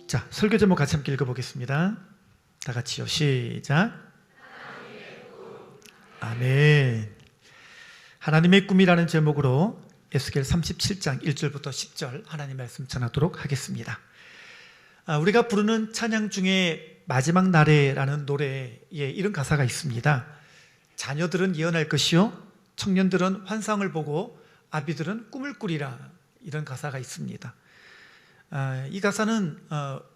자, 설교 제목 같이 함께 읽어보겠습니다. 다 같이요. 시작. 아멘. 하나님의 꿈이라는 제목으로 에스겔 37장 1절부터 10절 하나님 말씀 전하도록 하겠습니다. 우리가 부르는 찬양 중에 마지막 날에라는 노래에 이런 가사가 있습니다. 자녀들은 예언할 것이요 청년들은 환상을 보고 아비들은 꿈을 꾸리라, 이런 가사가 있습니다. 이 가사는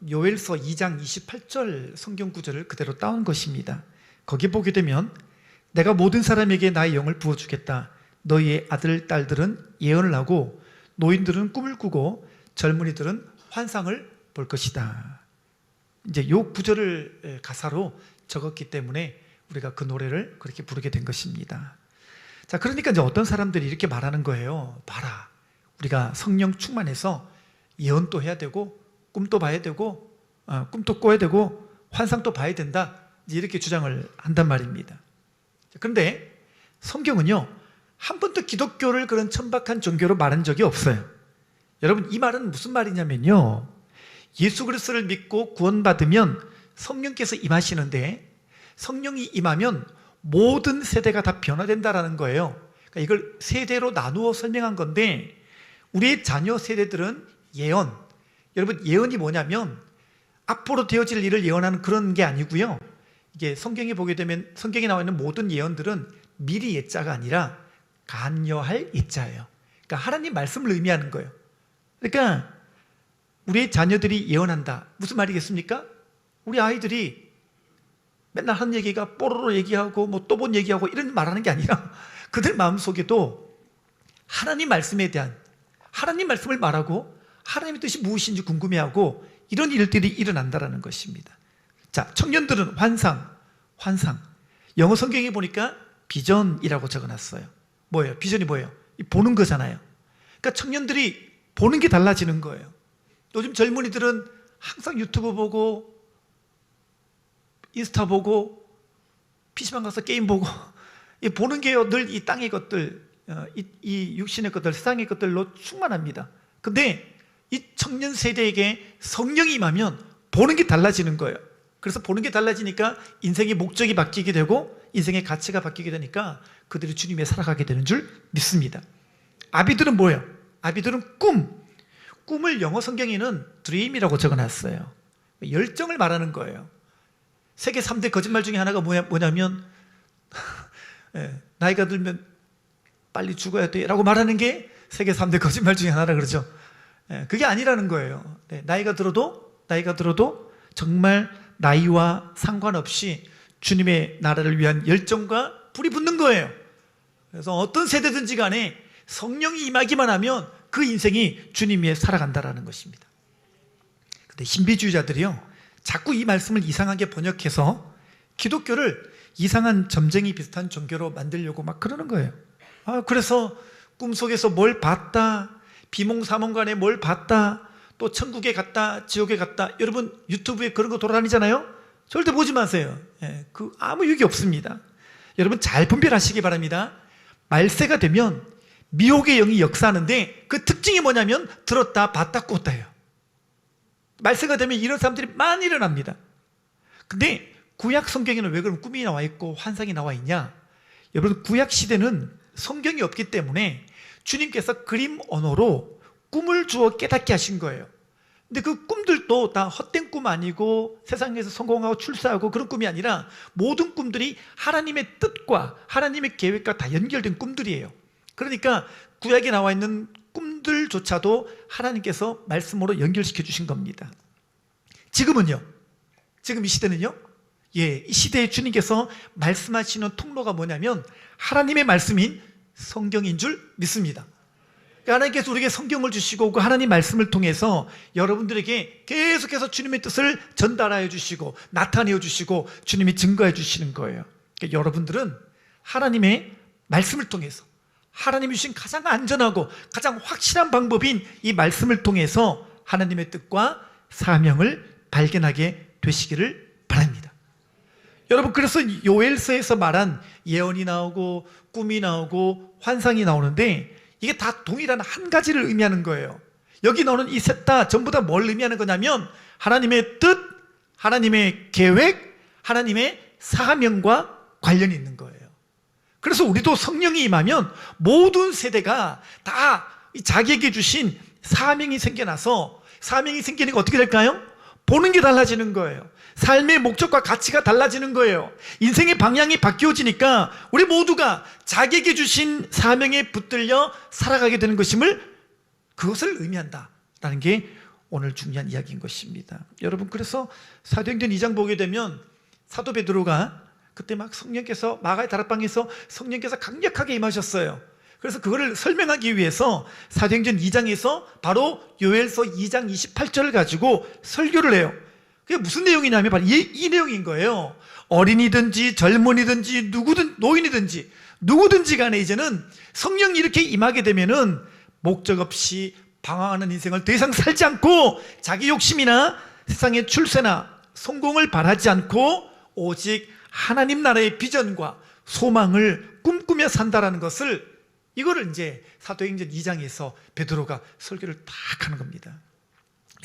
요엘서 2장 28절 성경 구절을 그대로 따온 것입니다. 거기 보게 되면 내가 모든 사람에게 나의 영을 부어주겠다. 너희의 아들, 딸들은 예언을 하고 노인들은 꿈을 꾸고 젊은이들은 환상을 볼 것이다. 이제 요 구절을 가사로 적었기 때문에 우리가 그 노래를 그렇게 부르게 된 것입니다. 자, 그러니까 이제 어떤 사람들이 이렇게 말하는 거예요. 봐라, 우리가 성령 충만해서 예언도 해야 되고 꿈도 봐야 되고 꿈도 꿔야 되고 환상도 봐야 된다, 이렇게 주장을 한단 말입니다. 그런데 성경은요, 한 번도 기독교를 그런 천박한 종교로 말한 적이 없어요. 여러분, 이 말은 무슨 말이냐면요, 예수 그리스도를 믿고 구원받으면 성령께서 임하시는데 성령이 임하면 모든 세대가 다 변화된다라는 거예요. 그러니까 이걸 세대로 나누어 설명한 건데, 우리의 자녀 세대들은 예언, 여러분 예언이 뭐냐면 앞으로 되어질 일을 예언하는 그런 게 아니고요, 이게 성경에 보게 되면 성경에 나와 있는 모든 예언들은 미리 예자가 아니라 간여할 예자예요. 그러니까 하나님 말씀을 의미하는 거예요. 그러니까 우리의 자녀들이 예언한다, 무슨 말이겠습니까? 우리 아이들이 맨날 하는 얘기가 뽀로로 얘기하고 뭐 또 본 얘기하고 이런 말하는 게 아니라 그들 마음속에도 하나님 말씀에 대한, 하나님 말씀을 말하고 하나님의 뜻이 무엇인지 궁금해하고 이런 일들이 일어난다는 것입니다. 자, 청년들은 환상. 영어 성경에 보니까 비전이라고 적어놨어요. 뭐예요? 비전이 뭐예요? 보는 거잖아요. 그러니까 청년들이 보는 게 달라지는 거예요. 요즘 젊은이들은 항상 유튜브 보고 인스타 보고 PC방 가서 게임 보고 보는 게요, 늘 이 땅의 것들, 이 육신의 것들, 세상의 것들로 충만합니다. 근데 이 청년 세대에게 성령이 임하면 보는 게 달라지는 거예요. 그래서 보는 게 달라지니까 인생의 목적이 바뀌게 되고 인생의 가치가 바뀌게 되니까 그들이 주님에 살아가게 되는 줄 믿습니다. 아비들은 뭐예요? 아비들은 꿈을 영어 성경에는 dream이라고 적어놨어요. 열정을 말하는 거예요. 세계 3대 거짓말 중에 하나가 뭐냐면 나이가 들면 빨리 죽어야 돼 라고 말하는 게 세계 3대 거짓말 중에 하나라 그러죠. 그게 아니라는 거예요. 나이가 들어도 정말 나이와 상관없이 주님의 나라를 위한 열정과 불이 붙는 거예요. 그래서 어떤 세대든지 간에 성령이 임하기만 하면 그 인생이 주님 위에 살아간다는 것입니다. 근데 신비주의자들이요, 자꾸 이 말씀을 이상하게 번역해서 기독교를 이상한 점쟁이 비슷한 종교로 만들려고 막 그러는 거예요. 그래서 꿈속에서 뭘 봤다, 비몽사몽간에 뭘 봤다, 또 천국에 갔다, 지옥에 갔다, 여러분 유튜브에 그런 거 돌아다니잖아요. 절대 보지 마세요. 아무 유익이 없습니다. 여러분 잘 분별하시기 바랍니다. 말세가 되면 미혹의 영이 역사하는데 그 특징이 뭐냐면 들었다, 봤다, 꿨다예요. 말세가 되면 이런 사람들이 많이 일어납니다. 근데 구약 성경에는 왜 그런 꿈이 나와 있고 환상이 나와 있냐? 여러분, 구약 시대는 성경이 없기 때문에 주님께서 그림 언어로 꿈을 주어 깨닫게 하신 거예요. 근데 그 꿈들도 다 헛된 꿈 아니고 세상에서 성공하고 출세하고 그런 꿈이 아니라 모든 꿈들이 하나님의 뜻과 하나님의 계획과 다 연결된 꿈들이에요. 그러니까 구약에 나와 있는 꿈들조차도 하나님께서 말씀으로 연결시켜 주신 겁니다. 지금은요, 지금 이 시대는요, 이 시대에 주님께서 말씀하시는 통로가 뭐냐면 하나님의 말씀인 성경인 줄 믿습니다. 하나님께서 우리에게 성경을 주시고 그 하나님 말씀을 통해서 여러분들에게 계속해서 주님의 뜻을 전달하여 주시고 나타내어 주시고 주님이 증거해 주시는 거예요. 그러니까 여러분들은 하나님의 말씀을 통해서 하나님이 주신 가장 안전하고 가장 확실한 방법인 이 말씀을 통해서 하나님의 뜻과 사명을 발견하게 되시기를 바랍니다. 여러분, 그래서 요엘서에서 말한 예언이 나오고 꿈이 나오고 환상이 나오는데 이게 다 동일한 한 가지를 의미하는 거예요. 여기 나오는 이 셋 다 전부 다 뭘 의미하는 거냐면 하나님의 뜻, 하나님의 계획, 하나님의 사명과 관련이 있는 거예요. 그래서 우리도 성령이 임하면 모든 세대가 다 자기에게 주신 사명이 생겨나서, 사명이 생기니까 어떻게 될까요? 보는 게 달라지는 거예요. 삶의 목적과 가치가 달라지는 거예요. 인생의 방향이 바뀌어지니까 우리 모두가 자기에게 주신 사명에 붙들려 살아가게 되는 것임을, 그것을 의미한다라는 게 오늘 중요한 이야기인 것입니다. 여러분, 그래서 사도행전 2장 보게 되면 사도 베드로가 그때 막 성령께서 마가의 다락방에서 성령께서 강력하게 임하셨어요. 그래서 그거를 설명하기 위해서 사도행전 2장에서 바로 요엘서 2장 28절을 가지고 설교를 해요. 그게 무슨 내용이냐면 바로 이 내용인 거예요. 어린이든지 젊은이든지 누구든 노인이든지 누구든지 간에 이제는 성령이 이렇게 임하게 되면은 목적 없이 방황하는 인생을 더 이상 살지 않고 자기 욕심이나 세상의 출세나 성공을 바라지 않고 오직 하나님 나라의 비전과 소망을 꿈꾸며 산다라는 것을, 이거를 이제 사도행전 2장에서 베드로가 설교를 딱 하는 겁니다.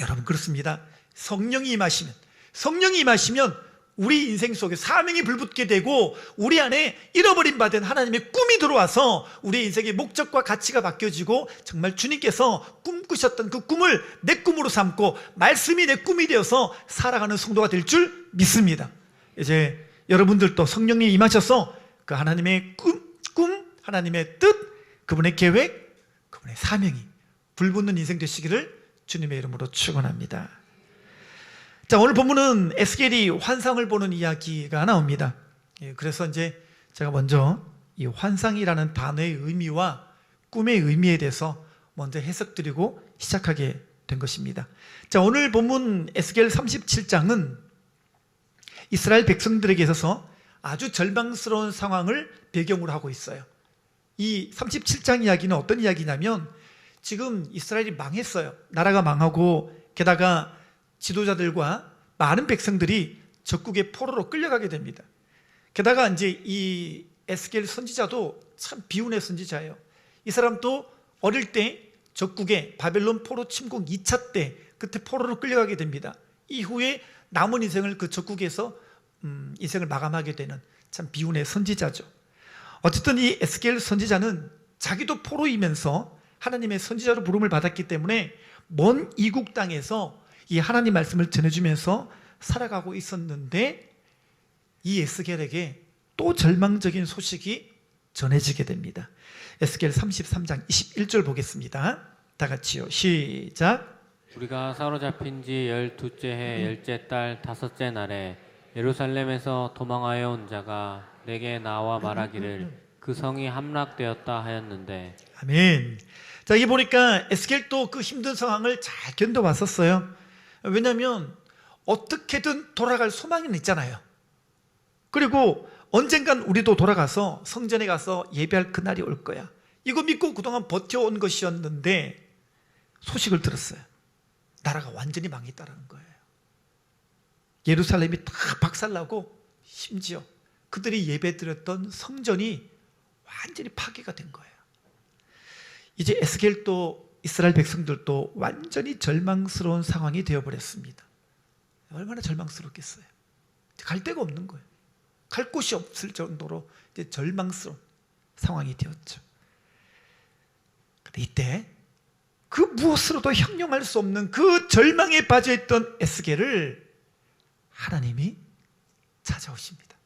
여러분, 그렇습니다. 성령이 임하시면 우리 인생 속에 사명이 불붙게 되고 우리 안에 잃어버린 바 된 하나님의 꿈이 들어와서 우리 인생의 목적과 가치가 바뀌어지고 정말 주님께서 꿈꾸셨던 그 꿈을 내 꿈으로 삼고 말씀이 내 꿈이 되어서 살아가는 성도가 될 줄 믿습니다. 이제 여러분들도 성령이 임하셔서 그 하나님의 꿈, 하나님의 뜻, 그분의 계획, 그분의 사명이 불붙는 인생 되시기를 주님의 이름으로 축원합니다. 자, 오늘 본문은 에스겔이 환상을 보는 이야기가 나옵니다. 그래서 이제 제가 먼저 이 환상이라는 단어의 의미와 꿈의 의미에 대해서 먼저 해석드리고 시작하게 된 것입니다. 자, 오늘 본문 에스겔 37장은 이스라엘 백성들에게 있어서 아주 절망스러운 상황을 배경으로 하고 있어요. 이 37장 이야기는 어떤 이야기냐면, 지금 이스라엘이 망했어요. 나라가 망하고 게다가 지도자들과 많은 백성들이 적국의 포로로 끌려가게 됩니다. 게다가 이제 이 에스겔 선지자도 참 비운의 선지자예요. 이 사람도 어릴 때 적국의 바벨론 포로 침공 2차 때 그때 포로로 끌려가게 됩니다. 이후에 남은 인생을 그 적국에서 인생을 마감하게 되는 참 비운의 선지자죠. 어쨌든 이 에스겔 선지자는 자기도 포로이면서 하나님의 선지자로 부름을 받았기 때문에 먼 이국 땅에서 이 하나님 말씀을 전해주면서 살아가고 있었는데, 이 에스겔에게 또 절망적인 소식이 전해지게 됩니다. 에스겔 33장 21절 보겠습니다. 다 같이요. 시작. 우리가 사로잡힌 지 12째 해 10째 달 5째 날에 예루살렘에서 도망하여 온 자가 내게 나와 말하기를 그 성이 함락되었다 하였는데. 아멘. 자, 여기 보니까 에스겔도 그 힘든 상황을 잘 견뎌왔었어요. 왜냐하면 어떻게든 돌아갈 소망은 있잖아요. 그리고 언젠간 우리도 돌아가서 성전에 가서 예배할 그날이 올 거야. 이거 믿고 그동안 버텨온 것이었는데 소식을 들었어요. 나라가 완전히 망했다는 거예요. 예루살렘이 다 박살나고 심지어 그들이 예배드렸던 성전이 완전히 파괴가 된 거예요. 이제 에스겔도 이스라엘 백성들도 완전히 절망스러운 상황이 되어버렸습니다. 얼마나 절망스럽겠어요. 갈 데가 없는 거예요. 갈 곳이 없을 정도로 이제 절망스러운 상황이 되었죠. 근데 이때 그 무엇으로도 형용할 수 없는 그 절망에 빠져있던 에스겔을 하나님이 찾아오십니다.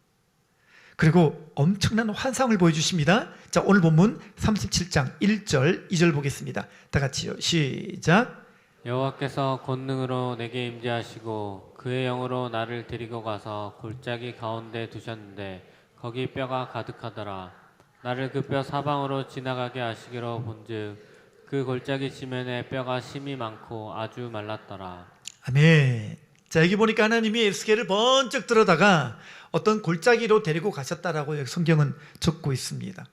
그리고 엄청난 환상을 보여주십니다. 자, 오늘 본문 37장 1절 2절 보겠습니다. 다 같이요. 시작. 여호와께서 권능으로 내게 임재하시고 그의 영으로 나를 데리고 가서 골짜기 가운데 두셨는데 거기 뼈가 가득하더라. 나를 그 뼈 사방으로 지나가게 하시기로 본즉 그 골짜기 지면에 뼈가 심이 많고 아주 말랐더라. 아멘. 자, 여기 보니까 하나님이 에스겔을 번쩍 들어다가 어떤 골짜기로 데리고 가셨다라고 성경은 적고 있습니다.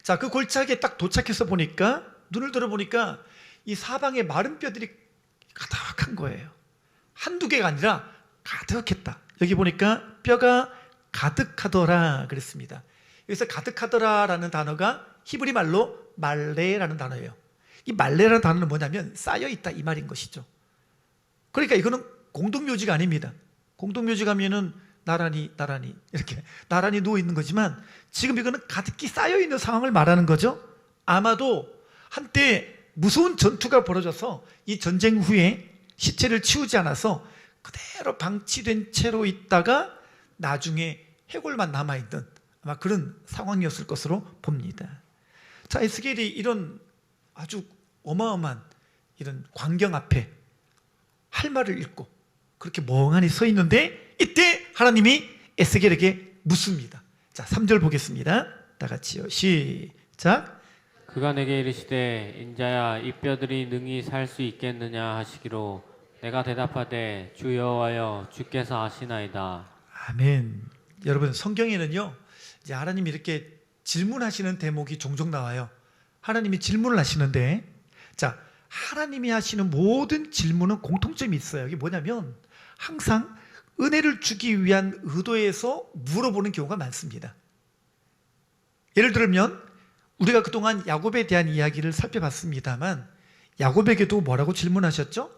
자, 그 골짜기에 딱 도착해서 보니까, 눈을 들어보니까 이 사방에 마른 뼈들이 가득한 거예요. 한두 개가 아니라 가득했다. 여기 보니까 뼈가 가득하더라 그랬습니다. 여기서 가득하더라라는 단어가 히브리 말로 말레라는 단어예요. 이 말레라는 단어는 뭐냐면 쌓여있다 이 말인 것이죠. 그러니까 이거는 공동묘지가 아닙니다. 공동묘지 가면은 나란히 이렇게 나란히 누워 있는 거지만 지금 이거는 가득히 쌓여 있는 상황을 말하는 거죠. 아마도 한때 무서운 전투가 벌어져서 이 전쟁 후에 시체를 치우지 않아서 그대로 방치된 채로 있다가 나중에 해골만 남아있던 아마 그런 상황이었을 것으로 봅니다. 자, 에스겔이 이런 아주 어마어마한 이런 광경 앞에 할 말을 잃고 그렇게 멍하니 서 있는데 이때 하나님이 에스겔에게 묻습니다. 자, 3절 보겠습니다. 다 같이요. 시작. 그가 내게 이르시되 인자야 이 뼈들이 능히 살 수 있겠느냐 하시기로 내가 대답하되 주 여호와여 주께서 아시나이다. 아멘. 여러분, 성경에는요 이제 하나님이 이렇게 질문하시는 대목이 종종 나와요. 하나님이 질문을 하시는데, 자, 하나님이 하시는 모든 질문은 공통점이 있어요. 이게 뭐냐면 항상 은혜를 주기 위한 의도에서 물어보는 경우가 많습니다. 예를 들면 우리가 그동안 야곱에 대한 이야기를 살펴봤습니다만 야곱에게도 뭐라고 질문하셨죠?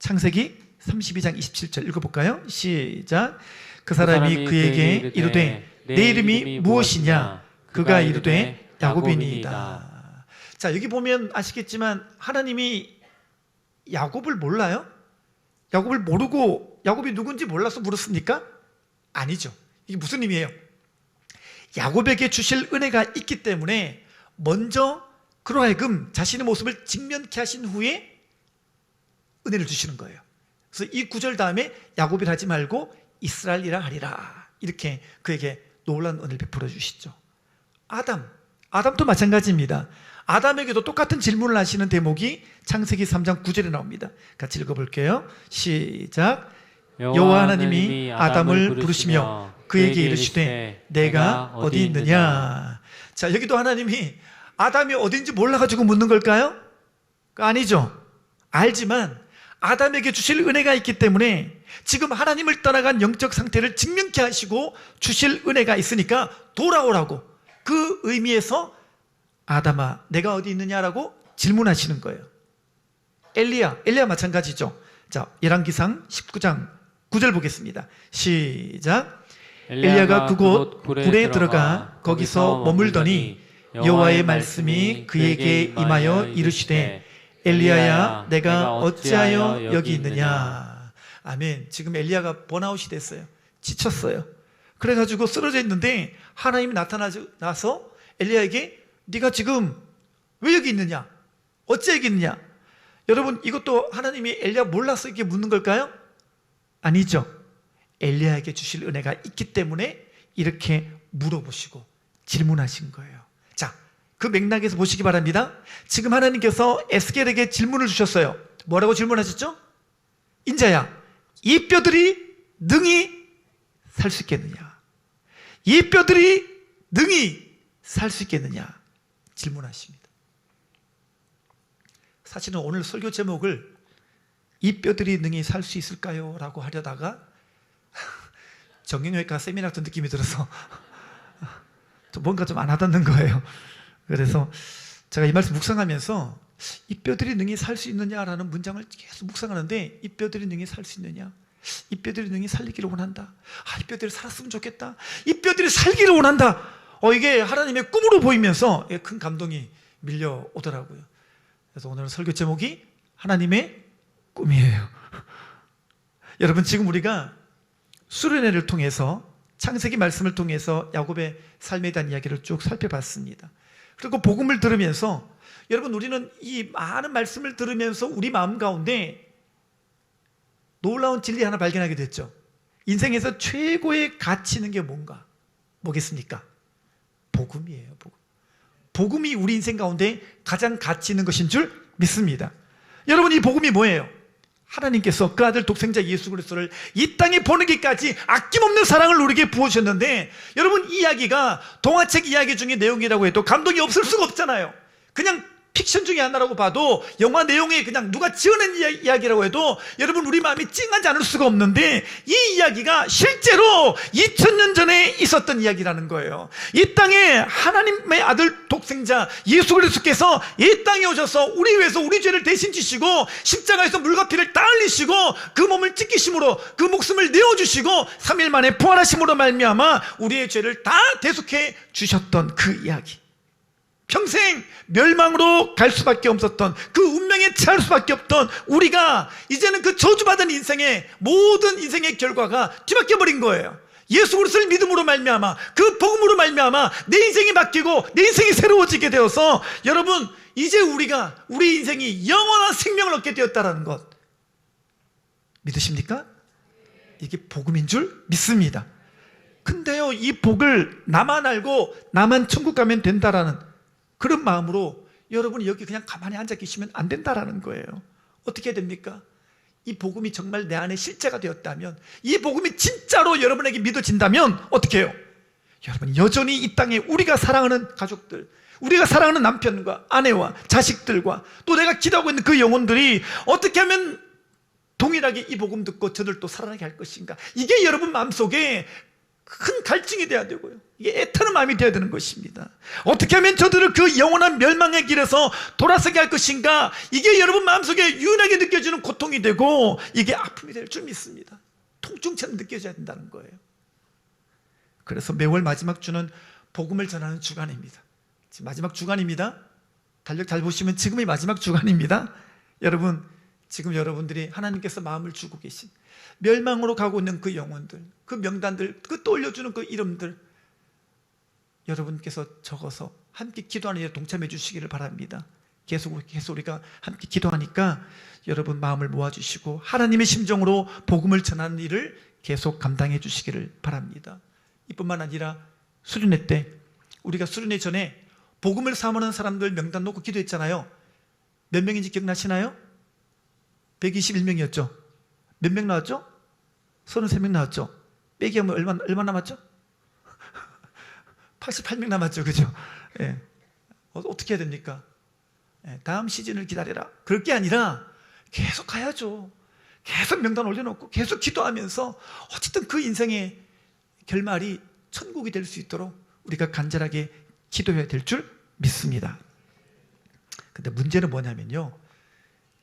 창세기 32장 27절 읽어볼까요? 시작. 그 사람이 그에게 이르되 내 이름이 무엇이냐? 그가 이르되 야곱이니이다. 자, 여기 보면 아시겠지만 하나님이 야곱을 몰라요? 야곱을 모르고 야곱이 누군지 몰라서 물었습니까? 아니죠. 이게 무슨 의미예요? 야곱에게 주실 은혜가 있기 때문에 먼저 그로 하여금 자신의 모습을 직면케 하신 후에 은혜를 주시는 거예요. 그래서 이 구절 다음에 야곱이라 하지 말고 이스라엘이라 하리라, 이렇게 그에게 놀라운 은혜를 베풀어 주시죠. 아담도 마찬가지입니다. 아담에게도 똑같은 질문을 하시는 대목이 창세기 3장 9절에 나옵니다. 같이 읽어볼게요. 시작. 여호와 하나님이 아담을 부르시며 그에게 이르시되 내가 어디 있느냐. 자, 여기도 하나님이 아담이 어딘지 몰라가지고 묻는 걸까요? 아니죠. 알지만 아담에게 주실 은혜가 있기 때문에 지금 하나님을 떠나간 영적 상태를 직면케 하시고 주실 은혜가 있으니까 돌아오라고, 그 의미에서 아담아 내가 어디 있느냐라고 질문하시는 거예요. 엘리야 마찬가지죠. 자, 열왕기상 19장 9절 보겠습니다. 시작. 엘리야가 그곳 굴에 들어가 거기서 머물더니 여호와의 말씀이 그에게 임하여 이르시되 엘리야야 내가 어찌하여 여기 있느냐. 아멘. 지금 엘리야가 번아웃이 됐어요. 지쳤어요. 그래가지고 쓰러져 있는데 하나님이 나타나서 엘리야에게 네가 지금 왜 여기 있느냐? 어찌 여기 있느냐? 여러분, 이것도 하나님이 엘리야 몰라서 이렇게 묻는 걸까요? 아니죠. 엘리야에게 주실 은혜가 있기 때문에 이렇게 물어보시고 질문하신 거예요. 자, 그 맥락에서 보시기 바랍니다. 지금 하나님께서 에스겔에게 질문을 주셨어요. 뭐라고 질문하셨죠? 인자야, 이 뼈들이 능히 살 수 있겠느냐? 이 뼈들이 능히 살 수 있겠느냐? 질문하십니다. 사실은 오늘 설교 제목을 이 뼈들이 능히 살 수 있을까요? 라고 하려다가 정형외과 세미나 같은 느낌이 들어서 뭔가 좀 안 와닿는 거예요. 그래서 제가 이 말씀 묵상하면서 이 뼈들이 능히 살 수 있느냐라는 문장을 계속 묵상하는데, 이 뼈들이 능히 살 수 있느냐, 이 뼈들이 능히 살리기를 원한다, 이 뼈들이 살았으면 좋겠다, 이 뼈들이 살기를 원한다. 이게 하나님의 꿈으로 보이면서 큰 감동이 밀려오더라고요. 그래서 오늘 설교 제목이 하나님의 꿈이에요. 여러분, 지금 우리가 수련회를 통해서 창세기 말씀을 통해서 야곱의 삶에 대한 이야기를 쭉 살펴봤습니다. 그리고 복음을 들으면서 여러분, 우리는 이 많은 말씀을 들으면서 우리 마음 가운데 놀라운 진리 하나 발견하게 됐죠. 인생에서 최고의 가치 있는 게 뭐겠습니까? 복음이에요. 복음이 우리 인생 가운데 가장 가치 있는 것인 줄 믿습니다. 여러분, 이 복음이 뭐예요? 하나님께서 그 아들 독생자 예수 그리스도를 이 땅에 보내기까지 아낌없는 사랑을 우리에게 부어주셨는데, 여러분, 이 이야기가 동화책 이야기 중에 내용이라고 해도 감동이 없을 수가 없잖아요. 그냥 픽션 중에 하나라고 봐도 영화 내용이 그냥 누가 지어낸 이야기라고 해도 여러분 우리 마음이 찡하지 않을 수가 없는데 이 이야기가 실제로 2000년 전에 있었던 이야기라는 거예요. 이 땅에 하나님의 아들 독생자 예수 그리스도께서 이 땅에 오셔서 우리 위해서 우리 죄를 대신 지시고 십자가에서 물과 피를 다 흘리시고 그 몸을 찢기심으로 그 목숨을 내어주시고 3일 만에 부활하심으로 말미암아 우리의 죄를 다 대속해 주셨던 그 이야기. 평생 멸망으로 갈 수밖에 없었던 그 운명에 처할 수밖에 없던 우리가 이제는 그 저주받은 인생의 모든 인생의 결과가 뒤바뀌어 버린 거예요. 예수 그리스도를 믿음으로 말미암아 그 복음으로 말미암아 내 인생이 바뀌고 내 인생이 새로워지게 되어서 여러분 이제 우리가 우리 인생이 영원한 생명을 얻게 되었다는 것 믿으십니까? 이게 복음인 줄 믿습니다. 근데요 이 복을 나만 알고 나만 천국 가면 된다라는 그런 마음으로 여러분이 여기 그냥 가만히 앉아 계시면 안 된다라는 거예요. 어떻게 됩니까? 이 복음이 정말 내 안에 실제가 되었다면, 이 복음이 진짜로 여러분에게 믿어진다면 어떻게 해요? 여러분 여전히 이 땅에 우리가 사랑하는 가족들, 우리가 사랑하는 남편과 아내와 자식들과 또 내가 기도하고 있는 그 영혼들이 어떻게 하면 동일하게 이 복음 듣고 저들도 살아나게 할 것인가? 이게 여러분 마음속에 큰 갈증이 돼야 되고요. 이게 애타는 마음이 되어야 되는 것입니다. 어떻게 하면 저들을 그 영원한 멸망의 길에서 돌아서게 할 것인가? 이게 여러분 마음속에 유난하게 느껴지는 고통이 되고 이게 아픔이 될 줄 믿습니다. 통증처럼 느껴져야 된다는 거예요. 그래서 매월 마지막 주는 복음을 전하는 주간입니다. 지금 마지막 주간입니다. 달력 잘 보시면 지금이 마지막 주간입니다. 여러분 지금 여러분들이 하나님께서 마음을 주고 계신 멸망으로 가고 있는 그 영혼들, 그 명단들, 그 떠올려주는 그 이름들 여러분께서 적어서 함께 기도하는 일에 동참해 주시기를 바랍니다. 계속 우리가 함께 기도하니까 여러분 마음을 모아주시고 하나님의 심정으로 복음을 전하는 일을 계속 감당해 주시기를 바랍니다. 이뿐만 아니라 수련회 때 우리가 수련회 전에 복음을 사모하는 사람들 명단 놓고 기도했잖아요. 몇 명인지 기억나시나요? 121명이었죠. 몇 명 나왔죠? 33명 나왔죠. 빼기하면 얼마 남았죠? 88명 남았죠. 그죠? 예. 어떻게 해야 됩니까? 예. 다음 시즌을 기다려라. 그럴 게 아니라 계속 가야죠. 계속 명단 올려놓고 계속 기도하면서 어쨌든 그 인생의 결말이 천국이 될 수 있도록 우리가 간절하게 기도해야 될 줄 믿습니다. 근데 문제는 뭐냐면요.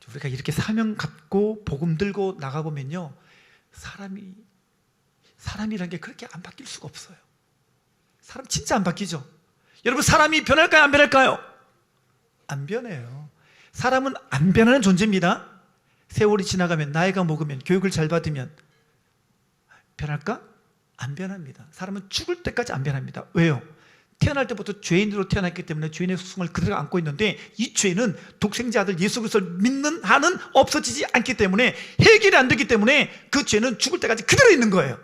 우리가 이렇게 사명 갖고 복음 들고 나가보면요. 사람이란 게 그렇게 안 바뀔 수가 없어요. 사람 진짜 안 바뀌죠. 여러분 사람이 변할까요? 안 변할까요? 안 변해요. 사람은 안 변하는 존재입니다. 세월이 지나가면 나이가 먹으면 교육을 잘 받으면 변할까? 안 변합니다. 사람은 죽을 때까지 안 변합니다. 왜요? 태어날 때부터 죄인으로 태어났기 때문에 죄인의 속성을 그대로 안고 있는데 이 죄는 독생자 아들 예수 그리스도를 믿는 한은 없어지지 않기 때문에 해결이 안 되기 때문에 그 죄는 죽을 때까지 그대로 있는 거예요.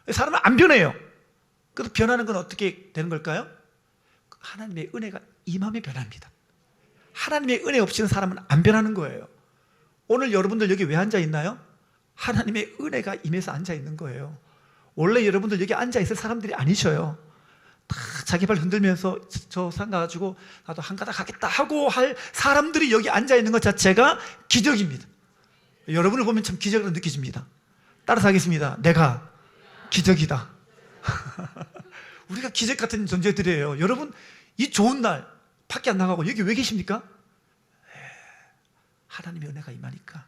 사람은 안 변해요. 그래서 변하는 건 어떻게 되는 걸까요? 하나님의 은혜가 임하면 변합니다. 하나님의 은혜 없이는 사람은 안 변하는 거예요. 오늘 여러분들 여기 왜 앉아 있나요? 하나님의 은혜가 임해서 앉아 있는 거예요. 원래 여러분들 여기 앉아 있을 사람들이 아니셔요. 다 자기 발 흔들면서 저 산 가가지고 나도 한 가닥 하겠다 하고 할 사람들이 여기 앉아 있는 것 자체가 기적입니다. 여러분을 보면 참 기적으로 느껴집니다. 따라서 하겠습니다. 내가 기적이다. 우리가 기적 같은 존재들이에요. 여러분 이 좋은 날 밖에 안 나가고 여기 왜 계십니까? 하나님의 은혜가 임하니까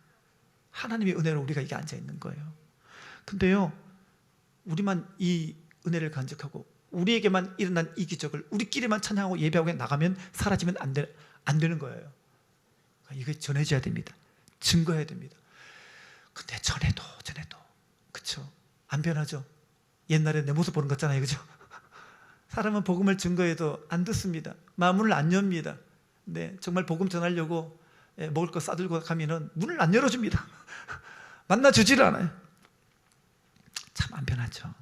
하나님의 은혜로 우리가 이게 앉아 있는 거예요. 근데요 우리만 이 은혜를 간직하고 우리에게만 일어난 이 기적을 우리끼리만 찬양하고 예배하고 나가면 사라지면 안 되는 거예요. 이거 전해져야 됩니다. 증거해야 됩니다. 근데 전해도 그쵸? 안 변하죠. 옛날에 내 모습 보는 것 같잖아요. 그죠? 사람은 복음을 증거해도 안 듣습니다. 마음을 안 엽니다. 네, 정말 복음 전하려고 먹을 거 싸들고 가면은 문을 안 열어줍니다. 만나주지를 않아요. 참 안 변하죠.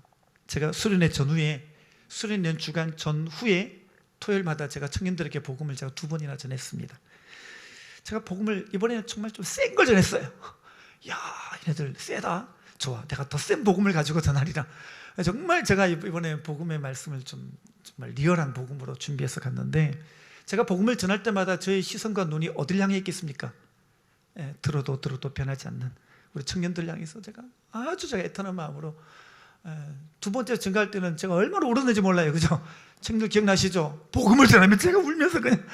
제가 수련회 전후에 수련회 주간 전후에 토요일마다 제가 청년들에게 복음을 제가 2번이나 전했습니다. 제가 복음을 이번에는 정말 좀 센 걸 전했어요. 야, 얘네들 세다. 좋아. 내가 더 센 복음을 가지고 전하리라. 정말 제가 이번에 복음의 말씀을 좀 정말 리얼한 복음으로 준비해서 갔는데 제가 복음을 전할 때마다 저의 시선과 눈이 어딜 향해 있겠습니까? 들어도 변하지 않는 우리 청년들 향해서 제가 애타는 마음으로, 두 번째 증가할 때는 제가 얼마나 울었는지 몰라요. 그죠? 청년들 기억나시죠? 복음을 전하면 제가 울면서 그냥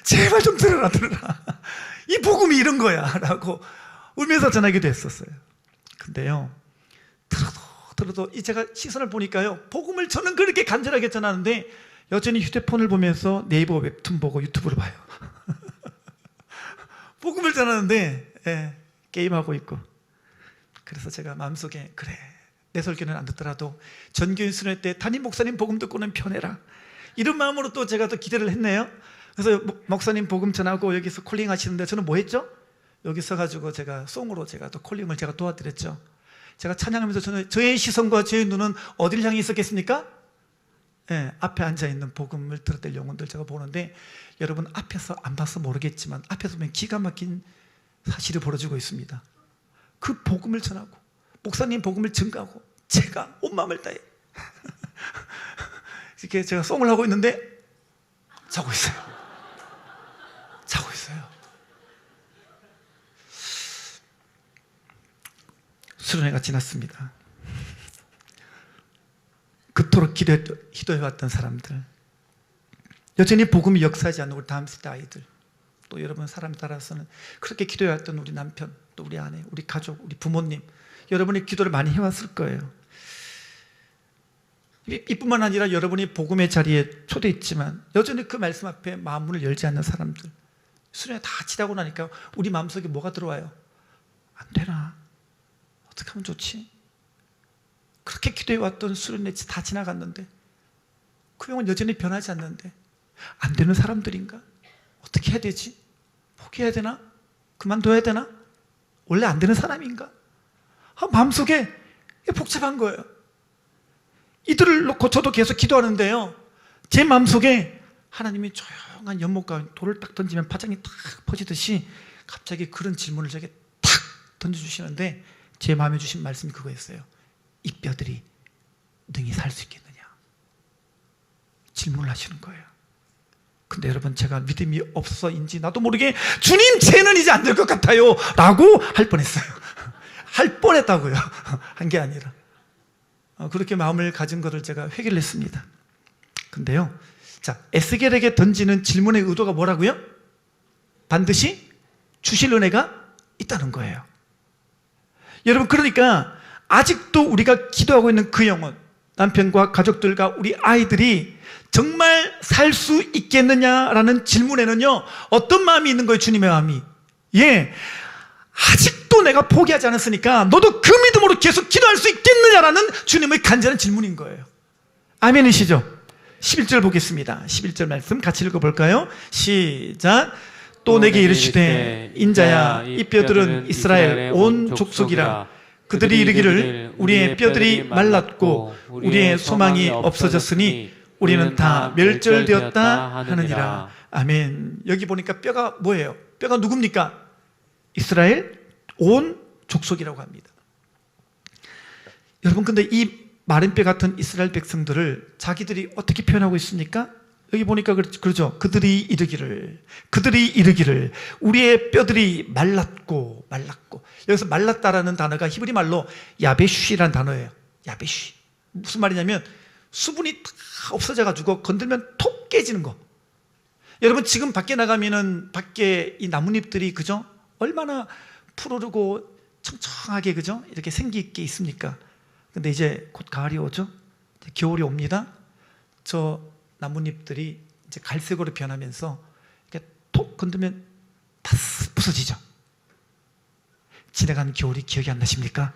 제발 좀 들어라. 이 복음이 이런 거야 라고 울면서 전하기도 했었어요. 근데요, 들어도 제가 시선을 보니까요, 복음을 저는 그렇게 간절하게 전하는데 여전히 휴대폰을 보면서 네이버 웹툰 보고 유튜브를 봐요. 복음을 전하는데 게임하고 있고. 그래서 제가 마음속에, 그래, 내 설교는 안 듣더라도 전교인 수련회 때 담임 목사님 복음 듣고는 편해라, 이런 마음으로 또 제가 또 기대를 했네요. 그래서 목사님 복음 전하고 여기서 콜링 하시는데 저는 뭐 했죠? 여기 서가지고 제가 송으로 제가 또 콜링을 제가 도와드렸죠. 제가 찬양하면서 저의 시선과 저의 눈은 어디를 향해 있었겠습니까? 앞에 앉아있는 복음을 들었던 영혼들 제가 보는데, 여러분 앞에서 안 봐서 모르겠지만 앞에서 보면 기가 막힌 사실이 벌어지고 있습니다. 그 복음을 전하고 목사님 복음을 증가하고 제가 온 마음을 다해 이렇게 제가 송을 하고 있는데 자고 있어요. 수련회가 지났습니다. 그토록 기도해왔던 사람들, 여전히 복음이 역사하지 않는 우리 다음 세대 아이들, 또 여러분 사람에 따라서는 그렇게 기도해왔던 우리 남편, 또 우리 아내, 우리 가족, 우리 부모님, 여러분이 기도를 많이 해왔을 거예요. 이뿐만 아니라 여러분이 복음의 자리에 초대했지만 여전히 그 말씀 앞에 마음문을 열지 않는 사람들, 수련회 다 지나고 나니까 우리 마음속에 뭐가 들어와요? 안 되나? 어떻게 하면 좋지? 그렇게 기도해왔던 수련회 다 지나갔는데 그 영은 여전히 변하지 않는데 안 되는 사람들인가? 어떻게 해야 되지? 포기해야 되나? 그만둬야 되나? 원래 안 되는 사람인가? 마음속에 복잡한 거예요. 이들을 놓고 저도 계속 기도하는데요, 제 마음속에 하나님이 조용한 연못가에 돌을 딱 던지면 파장이 탁 퍼지듯이 갑자기 그런 질문을 저에게 탁 던져주시는데, 제 마음에 주신 말씀이 그거였어요. 이 뼈들이 능히 살 수 있겠느냐? 질문을 하시는 거예요. 근데 여러분, 제가 믿음이 없어서인지 나도 모르게 주님, 쟤는 이제 안 될 것 같아요 라고 할 뻔했어요. 할 뻔했다고요. 한 게 아니라 그렇게 마음을 가진 것을 제가 회개를 했습니다. 근데요, 자, 에스겔에게 던지는 질문의 의도가 뭐라고요? 반드시 주실 은혜가 있다는 거예요. 여러분, 그러니까 아직도 우리가 기도하고 있는 그 영혼, 남편과 가족들과 우리 아이들이 정말 살 수 있겠느냐라는 질문에는요, 어떤 마음이 있는 거예요? 주님의 마음이. 아직도 내가 포기하지 않았으니까 너도 그 믿음으로 계속 기도할 수 있겠느냐라는 주님의 간절한 질문인 거예요. 아멘이시죠? 11절 보겠습니다. 11절 말씀 같이 읽어볼까요? 시작. 또 내게 이르시되, 인자야, 이 뼈들은 이스라엘 온 족속이라. 그들이 이르기를 우리의 뼈들이 말랐고 우리의 소망이 없어졌으니 우리는 다 멸절되었다 하느니라. 아멘. 여기 보니까 뼈가 뭐예요? 뼈가 누굽니까? 이스라엘 온 족속이라고 합니다. 여러분, 근데 이 마른 뼈 같은 이스라엘 백성들을 자기들이 어떻게 표현하고 있습니까? 여기 보니까 그러죠. 그들이 이르기를 우리의 뼈들이 말랐고. 여기서 말랐다라는 단어가 히브리 말로 야베쉬라는 단어예요. 야베쉬. 무슨 말이냐면 수분이 다 없어져가지고 건들면 톡 깨지는 거. 여러분, 지금 밖에 나가면은 밖에 이 나뭇잎들이, 그죠? 얼마나 푸르르고 청청하게, 그죠? 이렇게 생기 있게 있습니까? 근데 이제 곧 가을이 오죠? 이제 겨울이 옵니다. 저 나뭇잎들이 이제 갈색으로 변하면서 이렇게 톡 건들면 다 부서지죠. 지나간 겨울이 기억이 안 나십니까?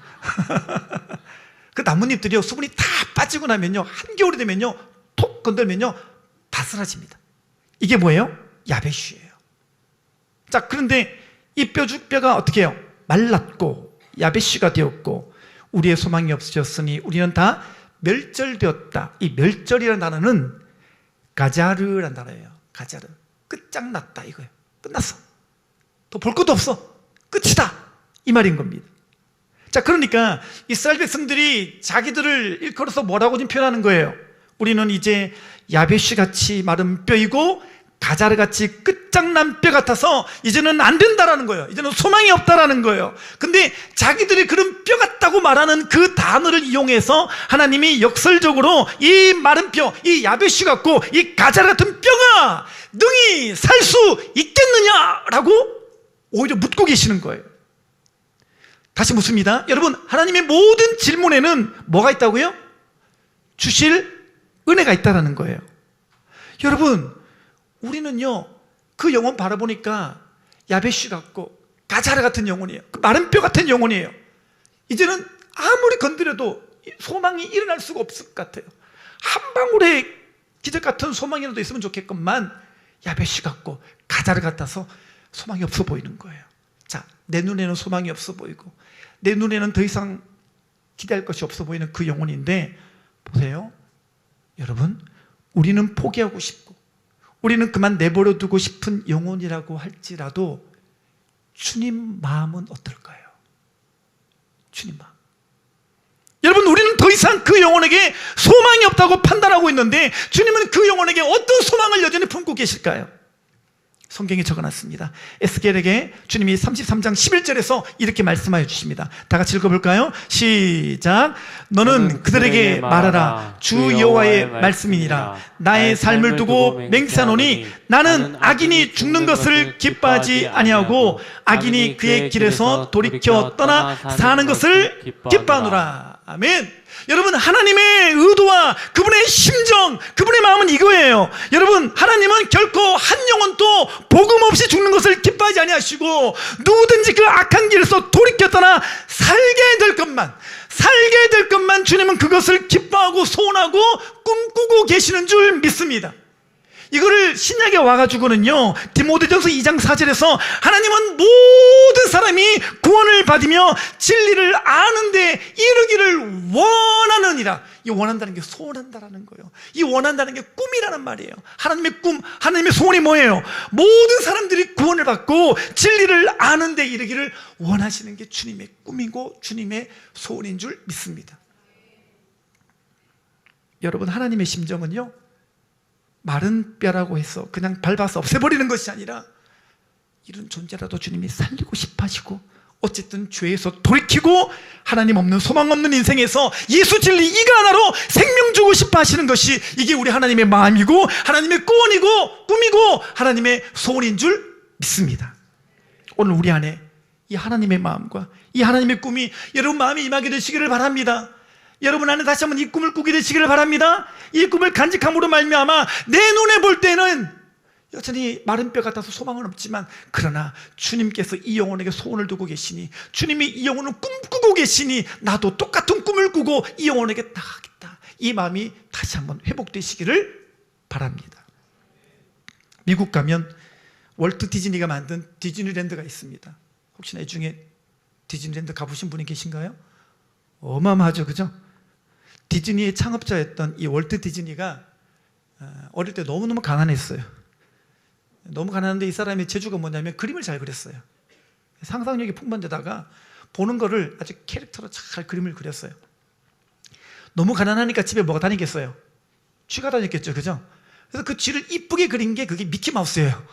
그 나뭇잎들이요, 수분이 다 빠지고 나면요, 한겨울이 되면요, 톡 건들면요, 다 쓰러집니다. 이게 뭐예요? 야베쉬예요. 자, 그런데 이 뼈가 어떻게 해요? 말랐고 야베쉬가 되었고 우리의 소망이 없어졌으니 우리는 다 멸절되었다. 이 멸절이라는 단어는 가자르라는 단어예요. 가자르. 끝장났다 이거예요. 끝났어. 더 볼 것도 없어. 끝이다. 이 말인 겁니다. 자, 그러니까 이스라엘 백성들이 자기들을 일컬어서 뭐라고 지금 표현하는 거예요? 우리는 이제 야베쉬같이 마른 뼈이고 가자르같이 끝장난 뼈 같아서 이제는 안 된다라는 거예요. 이제는 소망이 없다라는 거예요. 근데 자기들이 그런 뼈 같다고 말하는 그 단어를 이용해서 하나님이 역설적으로 이 마른 뼈, 이 야베시 같고 이 가자르 같은 뼈가 능히 살 수 있겠느냐라고 오히려 묻고 계시는 거예요. 다시 묻습니다. 여러분, 하나님의 모든 질문에는 뭐가 있다고요? 주실 은혜가 있다는 거예요. 여러분, 우리는요, 그 영혼 바라보니까 야베시 같고 가자르 같은 영혼이에요. 그 마른 뼈 같은 영혼이에요. 이제는 아무리 건드려도 소망이 일어날 수가 없을 것 같아요. 한 방울의 기적 같은 소망이라도 있으면 좋겠건만 야베시 같고 가자르 같아서 소망이 없어 보이는 거예요. 자, 내 눈에는 소망이 없어 보이고 내 눈에는 더 이상 기대할 것이 없어 보이는 그 영혼인데, 보세요. 여러분, 우리는 포기하고 싶고 우리는 그만 내버려 두고 싶은 영혼이라고 할지라도 주님 마음은 어떨까요? 주님 마음. 여러분, 우리는 더 이상 그 영혼에게 소망이 없다고 판단하고 있는데 주님은 그 영혼에게 어떤 소망을 여전히 품고 계실까요? 성경에 적어놨습니다. 에스겔에게 주님이 33장 11절에서 이렇게 말씀하여 주십니다. 다 같이 읽어볼까요? 시작. 너는 그들에게 말하라. 주 여호와의 말씀이니라. 나의 삶을 두고 맹세하노니 나는 악인이 죽는 것을 기뻐하지 아니하고 악인이 그의 길에서 돌이켜 떠나 사는 것을 기뻐하노라. 아멘. 여러분, 하나님의 의도와 그분의 심정, 그분의 마음은 이거예요. 여러분, 하나님은 결코 한 영혼도 복음 없이 죽는 것을 기뻐하지 아니하시고 누구든지 그 악한 길에서 돌이켜 떠나 살게 될 것만 주님은 그것을 기뻐하고 소원하고 꿈꾸고 계시는 줄 믿습니다. 이거를 신약에 와가지고는요, 디모데전서 2장 4절에서 하나님은 모든 사람이 구원을 받으며 진리를 아는데 이르기를 원하느니라. 이 원한다는 게 소원한다라는 거예요. 이 원한다는 게 꿈이라는 말이에요. 하나님의 꿈, 하나님의 소원이 뭐예요? 모든 사람들이 구원을 받고 진리를 아는데 이르기를 원하시는 게 주님의 꿈이고 주님의 소원인 줄 믿습니다. 여러분, 하나님의 심정은요, 마른 뼈라고 해서 그냥 밟아서 없애버리는 것이 아니라 이런 존재라도 주님이 살리고 싶어 하시고 어쨌든 죄에서 돌이키고 하나님 없는 소망 없는 인생에서 예수 진리 이가 하나로 생명 주고 싶어 하시는 것이, 이게 우리 하나님의 마음이고 하나님의 꿈이고 꿈이고 하나님의 소원인 줄 믿습니다. 오늘 우리 안에 이 하나님의 마음과 이 하나님의 꿈이 여러분 마음에 임하게 되시기를 바랍니다. 여러분 안에 다시 한번 이 꿈을 꾸게 되시기를 바랍니다. 이 꿈을 간직함으로 말미암아 내 눈에 볼 때는 여전히 마른 뼈 같아서 소망은 없지만, 그러나 주님께서 이 영혼에게 소원을 두고 계시니, 주님이 이 영혼을 꿈꾸고 계시니 나도 똑같은 꿈을 꾸고 이 영혼에게 다 하겠다, 이 마음이 다시 한번 회복되시기를 바랍니다. 미국 가면 월트 디즈니가 만든 디즈니랜드가 있습니다. 혹시나 이 중에 디즈니랜드 가보신 분이 계신가요? 어마어마하죠, 그죠? 디즈니의 창업자였던 이 월트 디즈니가 어릴 때 너무너무 가난했어요. 너무 가난한데 이 사람의 재주가 뭐냐면 그림을 잘 그렸어요. 상상력이 풍부한데다가 보는 거를 아주 캐릭터로 잘 그림을 그렸어요. 너무 가난하니까 집에 뭐가 다니겠어요? 쥐가 다녔겠죠, 그죠? 그래서 그 쥐를 이쁘게 그린 게 그게 미키마우스예요.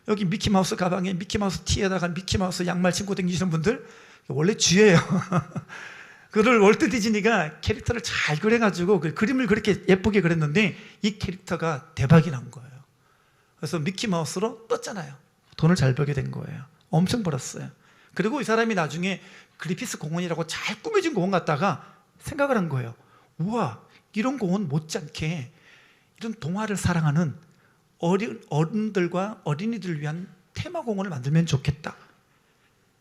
여기 미키마우스 가방에 미키마우스 티에다가 미키마우스 양말 신고 다니시는 분들 원래 쥐예요. 그를 월트 디즈니가 캐릭터를 잘 그려가지고 그 그림을 그렇게 예쁘게 그렸는데 이 캐릭터가 대박이 난 거예요. 그래서 미키마우스로 떴잖아요. 돈을 잘 벌게 된 거예요. 엄청 벌었어요. 그리고 이 사람이 나중에 그리피스 공원이라고 잘 꾸며진 공원 갔다가 생각을 한 거예요. 우와, 이런 공원 못지않게 이런 동화를 사랑하는 어른들과 어린이들을 위한 테마공원을 만들면 좋겠다.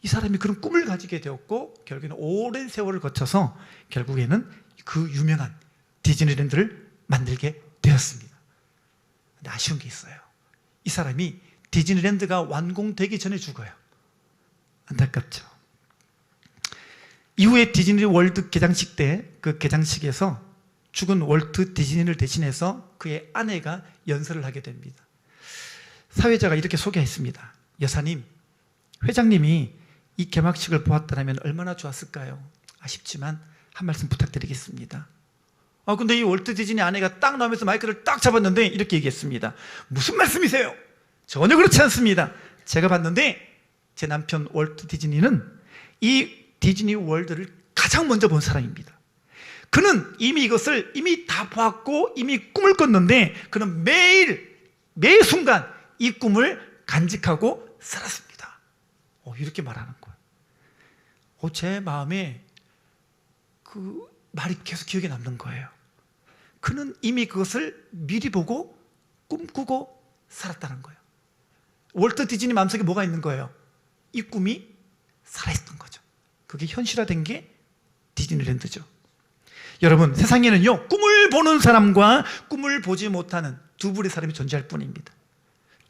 이 사람이 그런 꿈을 가지게 되었고 결국에는 오랜 세월을 거쳐서 결국에는 그 유명한 디즈니랜드를 만들게 되었습니다. 근데 아쉬운 게 있어요. 이 사람이 디즈니랜드가 완공되기 전에 죽어요. 안타깝죠. 이후에 디즈니 월드 개장식 때 그 개장식에서 죽은 월트 디즈니를 대신해서 그의 아내가 연설을 하게 됩니다. 사회자가 이렇게 소개했습니다. 여사님, 회장님이 이 개막식을 보았다면 얼마나 좋았을까요? 아쉽지만 한 말씀 부탁드리겠습니다. 근데 이 월트 디즈니 아내가 딱 나오면서 마이크를 딱 잡았는데 이렇게 얘기했습니다. 무슨 말씀이세요? 전혀 그렇지 않습니다. 제가 봤는데 제 남편 월트 디즈니는 이 디즈니 월드를 가장 먼저 본 사람입니다. 그는 이미 이것을 이미 다 보았고 이미 꿈을 꿨는데 그는 매 순간 이 꿈을 간직하고 살았습니다. 이렇게 말하는 거예요. 제 마음에 그 말이 계속 기억에 남는 거예요. 그는 이미 그것을 미리 보고 꿈꾸고 살았다는 거예요. 월트 디즈니 마음속에 뭐가 있는 거예요? 이 꿈이 살아있던 거죠. 그게 현실화된 게 디즈니랜드죠. 여러분, 세상에는요, 꿈을 보는 사람과 꿈을 보지 못하는 두 부류의 사람이 존재할 뿐입니다.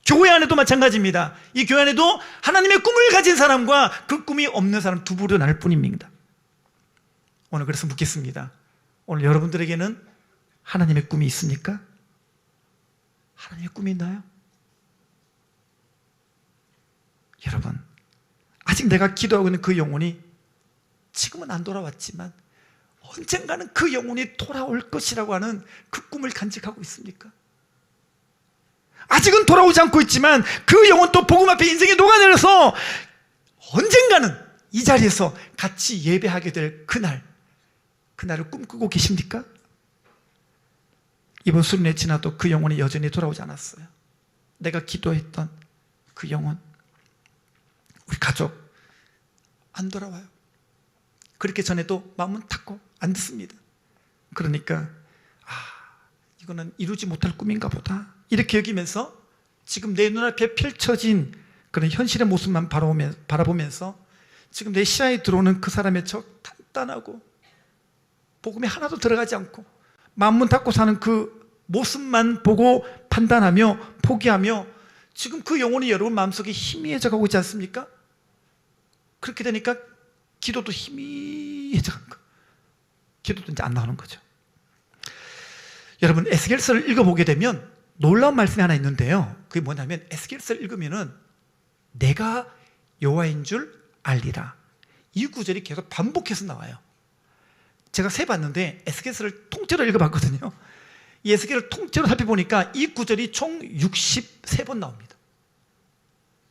교회 안에도 마찬가지입니다. 이 교회 안에도 하나님의 꿈을 가진 사람과 그 꿈이 없는 사람 두 부류로 나눌 뿐입니다. 오늘 그래서 묻겠습니다. 오늘 여러분들에게는 하나님의 꿈이 있습니까? 하나님의 꿈이 있나요? 여러분, 아직 내가 기도하고 있는 그 영혼이 지금은 안 돌아왔지만 언젠가는 그 영혼이 돌아올 것이라고 하는 그 꿈을 간직하고 있습니까? 아직은 돌아오지 않고 있지만 그 영혼도 복음 앞에 인생에 녹아내려서 언젠가는 이 자리에서 같이 예배하게 될 그날을 꿈꾸고 계십니까? 이번 수련회 지나도 그 영혼이 여전히 돌아오지 않았어요. 내가 기도했던 그 영혼, 우리 가족 안 돌아와요. 그렇게 전에도 마음은 닫고 안 듣습니다. 그러니까 이거는 이루지 못할 꿈인가 보다 이렇게 여기면서 지금 내 눈앞에 펼쳐진 그런 현실의 모습만 바라보면서 지금 내 시야에 들어오는 그 사람의 저 단단하고 복음이 하나도 들어가지 않고 마음문 닫고 사는 그 모습만 보고 판단하며 포기하며 지금 그 영혼이 여러분 마음속에 희미해져 가고 있지 않습니까? 그렇게 되니까 기도도 희미해져 가는 거예요. 기도도 이제 안 나오는 거죠. 여러분, 에스겔서를 읽어보게 되면 놀라운 말씀이 하나 있는데요. 그게 뭐냐면 에스겔서를 읽으면은 내가 여호와인 줄 알리라, 이 구절이 계속 반복해서 나와요. 제가 세봤는데 에스겔서를 통째로 읽어봤거든요. 이 에스겔을 통째로 살펴보니까 이 구절이 총 63번 나옵니다.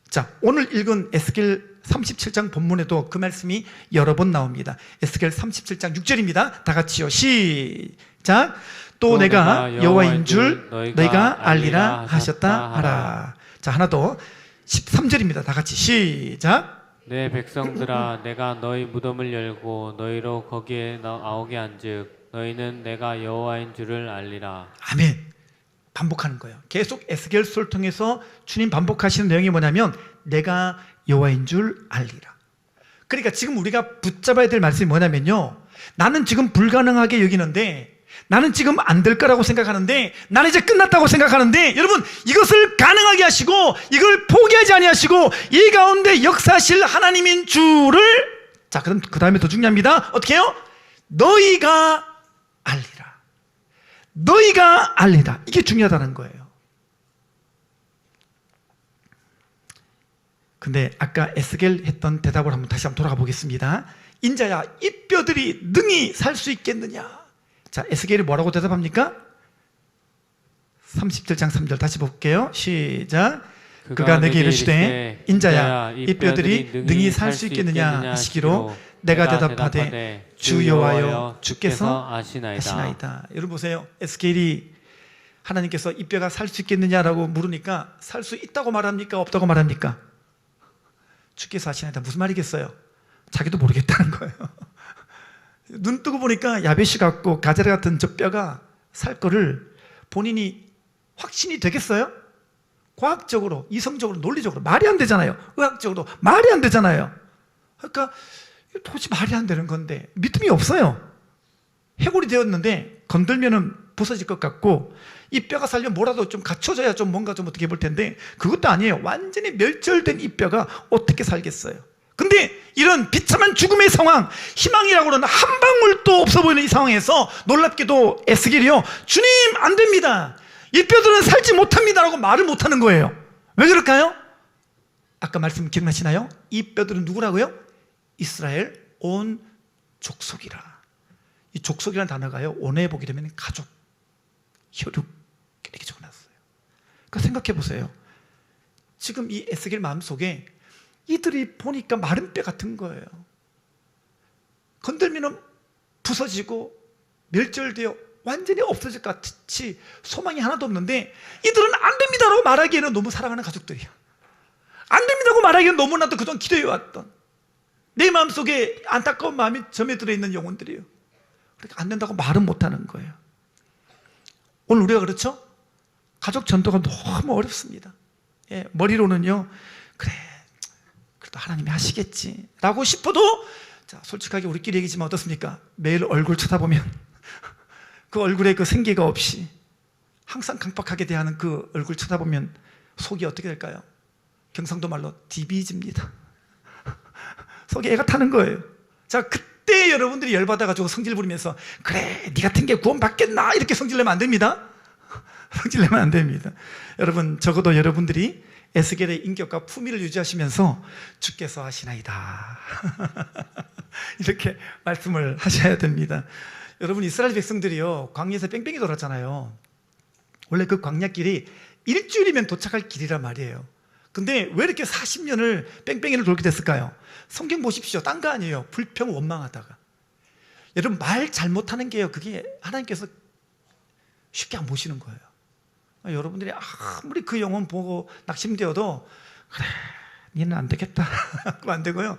자, 오늘 읽은 에스겔 37장 본문에도 그 말씀이 여러 번 나옵니다. 에스겔 37장 6절입니다. 다 같이요. 시작. 또 내가 여호와인 줄 너희가 알리라 하셨다 하라. 자, 하나 더. 13절입니다. 다 같이 시작. 내 백성들아, 내가 너희 무덤을 열고 너희로 거기에 나오게 한즉 너희는 내가 여호와인 줄을 알리라. 아멘. 반복하는 거예요. 계속 에스겔서를 통해서 주님 반복하시는 내용이 뭐냐면 내가 여호와인 줄 알리라. 그러니까 지금 우리가 붙잡아야 될 말씀이 뭐냐면요, 나는 지금 불가능하게 여기는데, 나는 지금 안 될 거라고 생각하는데, 나는 이제 끝났다고 생각하는데, 여러분 이것을 가능하게 하시고 이걸 포기하지 아니하시고 이 가운데 역사하실 하나님인 줄을, 자, 그럼 그 다음에 더 중요합니다. 어떻게 해요? 너희가 알리라. 너희가 알리라. 이게 중요하다는 거예요. 근데 아까 에스겔 했던 대답을 다시 한번 돌아가 보겠습니다. 인자야, 이 뼈들이 능히 살 수 있겠느냐? 자, 에스겔이 뭐라고 대답합니까? 37장 3절 다시 볼게요. 시작. 그가 내게 이르시되 인자야, 이 뼈들이 능히 살 수 있겠느냐 하시기로 내가 대답하되 주 여호와여, 주께서 아시나이다. 여러분 보세요. 에스겔이 하나님께서 이 뼈가 살 수 있겠느냐라고 물으니까 살 수 있다고 말합니까? 없다고 말합니까? 주께서 아시나이다. 무슨 말이겠어요? 자기도 모르겠다는 거예요. 눈 뜨고 보니까 야베시 같고 가자레 같은 저 뼈가 살 거를 본인이 확신이 되겠어요? 과학적으로, 이성적으로, 논리적으로 말이 안 되잖아요. 의학적으로 말이 안 되잖아요. 그러니까 도대체 말이 안 되는 건데 믿음이 없어요. 해골이 되었는데 건들면은 부서질 것 같고, 이 뼈가 살려면 뭐라도 좀 갖춰져야 좀 뭔가 좀 어떻게 볼 텐데 그것도 아니에요. 완전히 멸절된 이 뼈가 어떻게 살겠어요? 근데 이런 비참한 죽음의 상황, 희망이라고는 한 방울도 없어 보이는 이 상황에서 놀랍게도 에스겔이요, 주님 안 됩니다, 이 뼈들은 살지 못합니다라고 말을 못하는 거예요. 왜 그럴까요? 아까 말씀 기억나시나요? 이 뼈들은 누구라고요? 이스라엘 온 족속이라. 이 족속이라는 단어가요, 원어에 보게 되면 가족, 혈육 이렇게 적어놨어요. 그러니까 생각해 보세요. 지금 이 에스겔 마음속에 이들이 보니까 마른 뼈 같은 거예요. 건들면 부서지고 멸절되어 완전히 없어질 것 같이 소망이 하나도 없는데, 이들은 안 됩니다라고 말하기에는 너무 사랑하는 가족들이야. 안 됩니다고 말하기에는 너무나도 그동안 기도해왔던, 내 마음속에 안타까운 마음이 점에 들어있는 영혼들이에요. 그러니까 안 된다고 말은 못하는 거예요. 오늘 우리가 그렇죠? 가족 전도가 너무 어렵습니다. 예, 머리로는요, 그래, 그래도 하나님이 하시겠지 라고 싶어도, 자, 솔직하게 우리끼리 얘기지만 어떻습니까? 매일 얼굴 쳐다보면 그 얼굴에 그 생기가 없이 항상 강박하게 대하는 그 얼굴 쳐다보면 속이 어떻게 될까요? 경상도 말로 디비집니다. 속에 애가 타는 거예요. 자, 그때 여러분들이 열받아가지고 성질 부리면서 그래, 네 같은 게 구원 받겠나 이렇게 성질 내면 안 됩니다. 성질 내면 안 됩니다. 여러분, 적어도 여러분들이 에스겔의 인격과 품위를 유지하시면서 주께서 하시나이다 이렇게 말씀을 하셔야 됩니다. 여러분, 이스라엘 백성들이요, 광야에서 뺑뺑이 돌았잖아요. 원래 그 광야길이 일주일이면 도착할 길이란 말이에요. 근데 왜 이렇게 40년을 뺑뺑이를 돌게 됐을까요? 성경 보십시오. 딴 거 아니에요. 불평 원망하다가. 여러분, 말 잘못하는 게요, 그게 하나님께서 쉽게 안 보시는 거예요. 여러분들이 아무리 그 영혼 보고 낙심되어도 그래, 니는 안 되겠다 그거 안 되고요.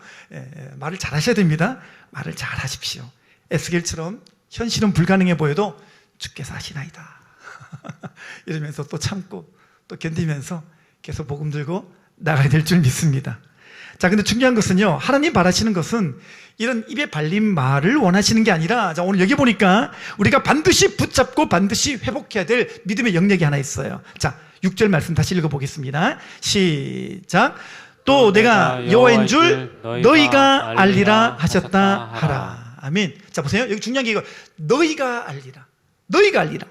말을 잘 하셔야 됩니다. 말을 잘 하십시오. 에스겔처럼 현실은 불가능해 보여도 주께서 하시나이다 이러면서 또 참고 또 견디면서 계속 복음 들고 나가야 될 줄 믿습니다. 자, 근데 중요한 것은요, 하나님 바라시는 것은 이런 입에 발린 말을 원하시는 게 아니라, 자, 오늘 여기 보니까 우리가 반드시 붙잡고 반드시 회복해야 될 믿음의 영역이 하나 있어요. 자, 6절 말씀 다시 읽어보겠습니다. 시작. 또 내가 여호와인 줄 너희가 알리라 하셨다 하라. 아멘. 자, 보세요. 여기 중요한 게 이거, 너희가 알리라. 너희가 알리라.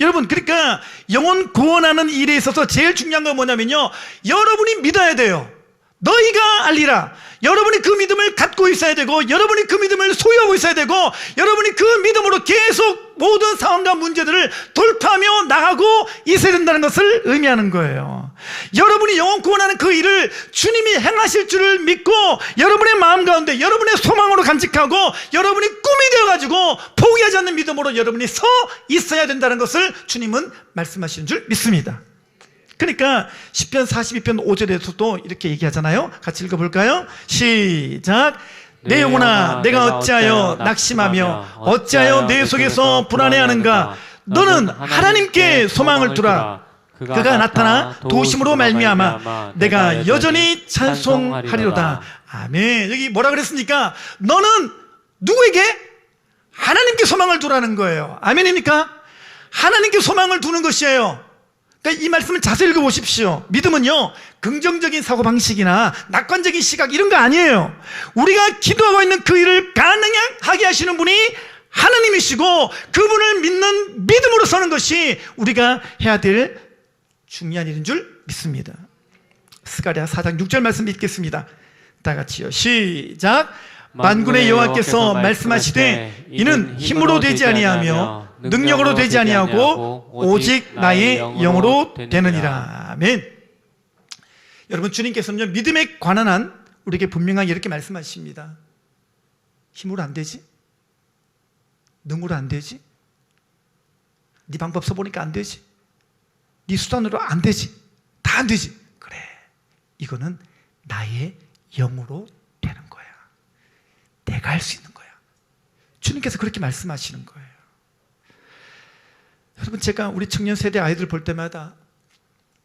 여러분, 그러니까 영혼 구원하는 일에 있어서 제일 중요한 건 뭐냐면요, 여러분이 믿어야 돼요. 너희가 알리라. 여러분이 그 믿음을 갖고 있어야 되고, 여러분이 그 믿음을 소유하고 있어야 되고, 여러분이 그 믿음으로 계속 모든 상황과 문제들을 돌파하며 나가고 있어야 된다는 것을 의미하는 거예요. 여러분이 영혼 구원하는 그 일을 주님이 행하실 줄을 믿고, 여러분의 마음 가운데 여러분의 소망으로 간직하고, 여러분이 꿈이 되어가지고 포기하지 않는 믿음으로 여러분이 서 있어야 된다는 것을 주님은 말씀하시는 줄 믿습니다. 그러니까 시편 42편 5절에서도 이렇게 얘기하잖아요. 같이 읽어볼까요? 시작. 내 영혼아, 내가 어찌하여 낙심하며 어찌하여 내 속에서 불안해하는가. 너는 하나님께 소망을 두라. 그가 나타나 도우심으로 말미암아 내가 여전히 찬송하리로다. 아멘. 여기 뭐라 그랬습니까? 너는 누구에게? 하나님께 소망을 두라는 거예요. 아멘입니까? 하나님께 소망을 두는 것이에요. 그러니까 이 말씀을 자세히 읽어보십시오. 믿음은요, 긍정적인 사고방식이나 낙관적인 시각 이런 거 아니에요. 우리가 기도하고 있는 그 일을 가능하게 하시는 분이 하나님이시고, 그분을 믿는 믿음으로 서는 것이 우리가 해야 될 중요한 일인 줄 믿습니다. 스가랴 4장 6절 말씀 읽겠습니다. 다 같이요. 시작. 만군의 여호와께서 말씀하시되 이는 힘으로 되지 아니하며 능력으로 되지 아니하고 오직 나의 영으로 되느니라. 아멘. 여러분, 주님께서는요, 믿음에 관한 한 우리에게 분명하게 이렇게 말씀하십니다. 힘으로 안 되지? 능으로 안 되지? 네 방법 써보니까 안 되지? 네 수단으로 안 되지? 다 안 되지? 그래, 이거는 나의 영으로 되는 거야. 내가 할 수 있는 거야. 주님께서 그렇게 말씀하시는 거예요. 여러분, 제가 우리 청년 세대 아이들 볼 때마다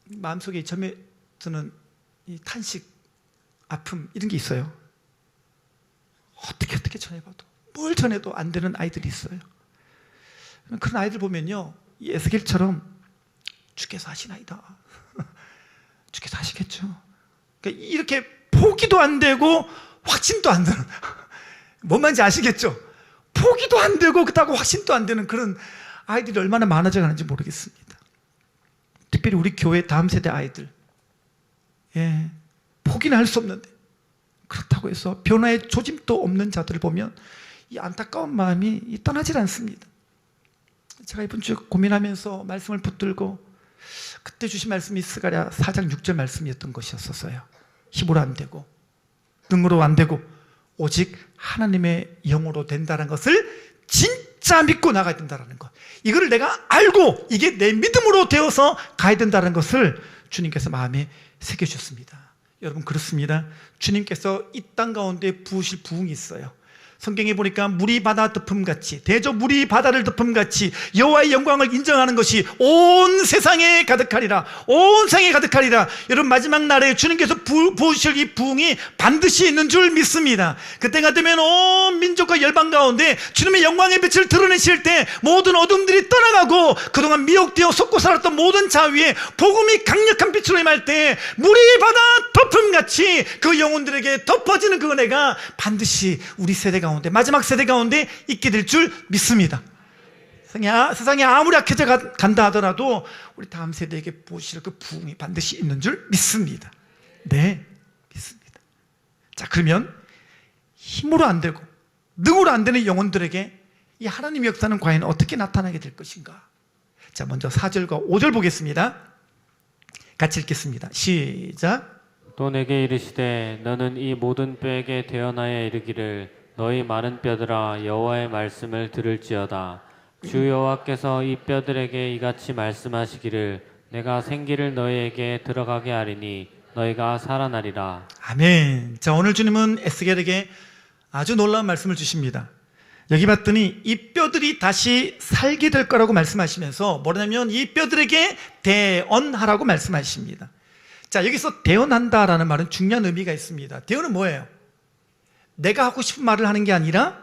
마음속에 점에 드는 이 탄식, 아픔 이런 게 있어요. 어떻게 전해봐도, 뭘 전해도 안 되는 아이들이 있어요. 그런 아이들 보면요, 이 에스겔처럼 주께서 하시나이다. 주께서 하시겠죠. 그러니까 이렇게 포기도 안 되고 확신도 안 되는, 뭔 말인지 아시겠죠? 포기도 안 되고 그렇다고 확신도 안 되는 그런 아이들이 얼마나 많아져 가는지 모르겠습니다. 특별히 우리 교회 다음 세대 아이들, 포기는 할 수 없는데, 그렇다고 해서 변화의 조짐도 없는 자들을 보면 이 안타까운 마음이 떠나질 않습니다. 제가 이번 주에 고민하면서 말씀을 붙들고 그때 주신 말씀이 스가랴 4장 6절 말씀이었던 것이었어요. 힘으로 안 되고 능으로 안 되고 오직 하나님의 영으로 된다는 것을 진짜 믿고 나가야 된다는 것, 이거를 내가 알고 이게 내 믿음으로 되어서 가야 된다는 것을 주님께서 마음에 새겨주셨습니다. 여러분, 그렇습니다. 주님께서 이 땅 가운데 부으실 부흥이 있어요. 성경에 보니까 물이 바다 덮음같이, 대저 물이 바다를 덮음같이 여호와의 영광을 인정하는 것이 온 세상에 가득하리라. 온 세상에 가득하리라. 여러분, 마지막 날에 주님께서 부으실 이 부흥이 반드시 있는 줄 믿습니다. 그때가 되면 온 민족과 열방 가운데 주님의 영광의 빛을 드러내실 때 모든 어둠들이 떠나가고 그동안 미혹되어 속고 살았던 모든 자 위에 복음이 강력한 빛으로 임할 때 물이 바다 덮음같이 그 영혼들에게 덮어지는 그 은혜가 반드시 우리 세대 가운데, 마지막 세대 가운데 있게 될 줄 믿습니다. 세상이 아무리 악해져 간다 하더라도 우리 다음 세대에게 부으실 그 부흥이 반드시 있는 줄 믿습니다. 네, 믿습니다. 자, 그러면 힘으로 안 되고 능으로 안 되는 영혼들에게 이 하나님의 역사는 과연 어떻게 나타나게 될 것인가? 자, 먼저 4절과 5절 보겠습니다. 같이 읽겠습니다. 시작. 또 내게 이르시되 너는 이 모든 뼈에게 대언하여 이르기를 너희 마른 뼈들아 여호와의 말씀을 들을지어다. 주 여호와께서 이 뼈들에게 이같이 말씀하시기를 내가 생기를 너희에게 들어가게 하리니 너희가 살아나리라. 아멘. 자, 오늘 주님은 에스겔에게 아주 놀라운 말씀을 주십니다. 여기 봤더니 이 뼈들이 다시 살게 될 거라고 말씀하시면서 뭐냐면 이 뼈들에게 대언하라고 말씀하십니다. 자, 여기서 대언한다라는 말은 중요한 의미가 있습니다. 대언은 뭐예요? 내가 하고 싶은 말을 하는 게 아니라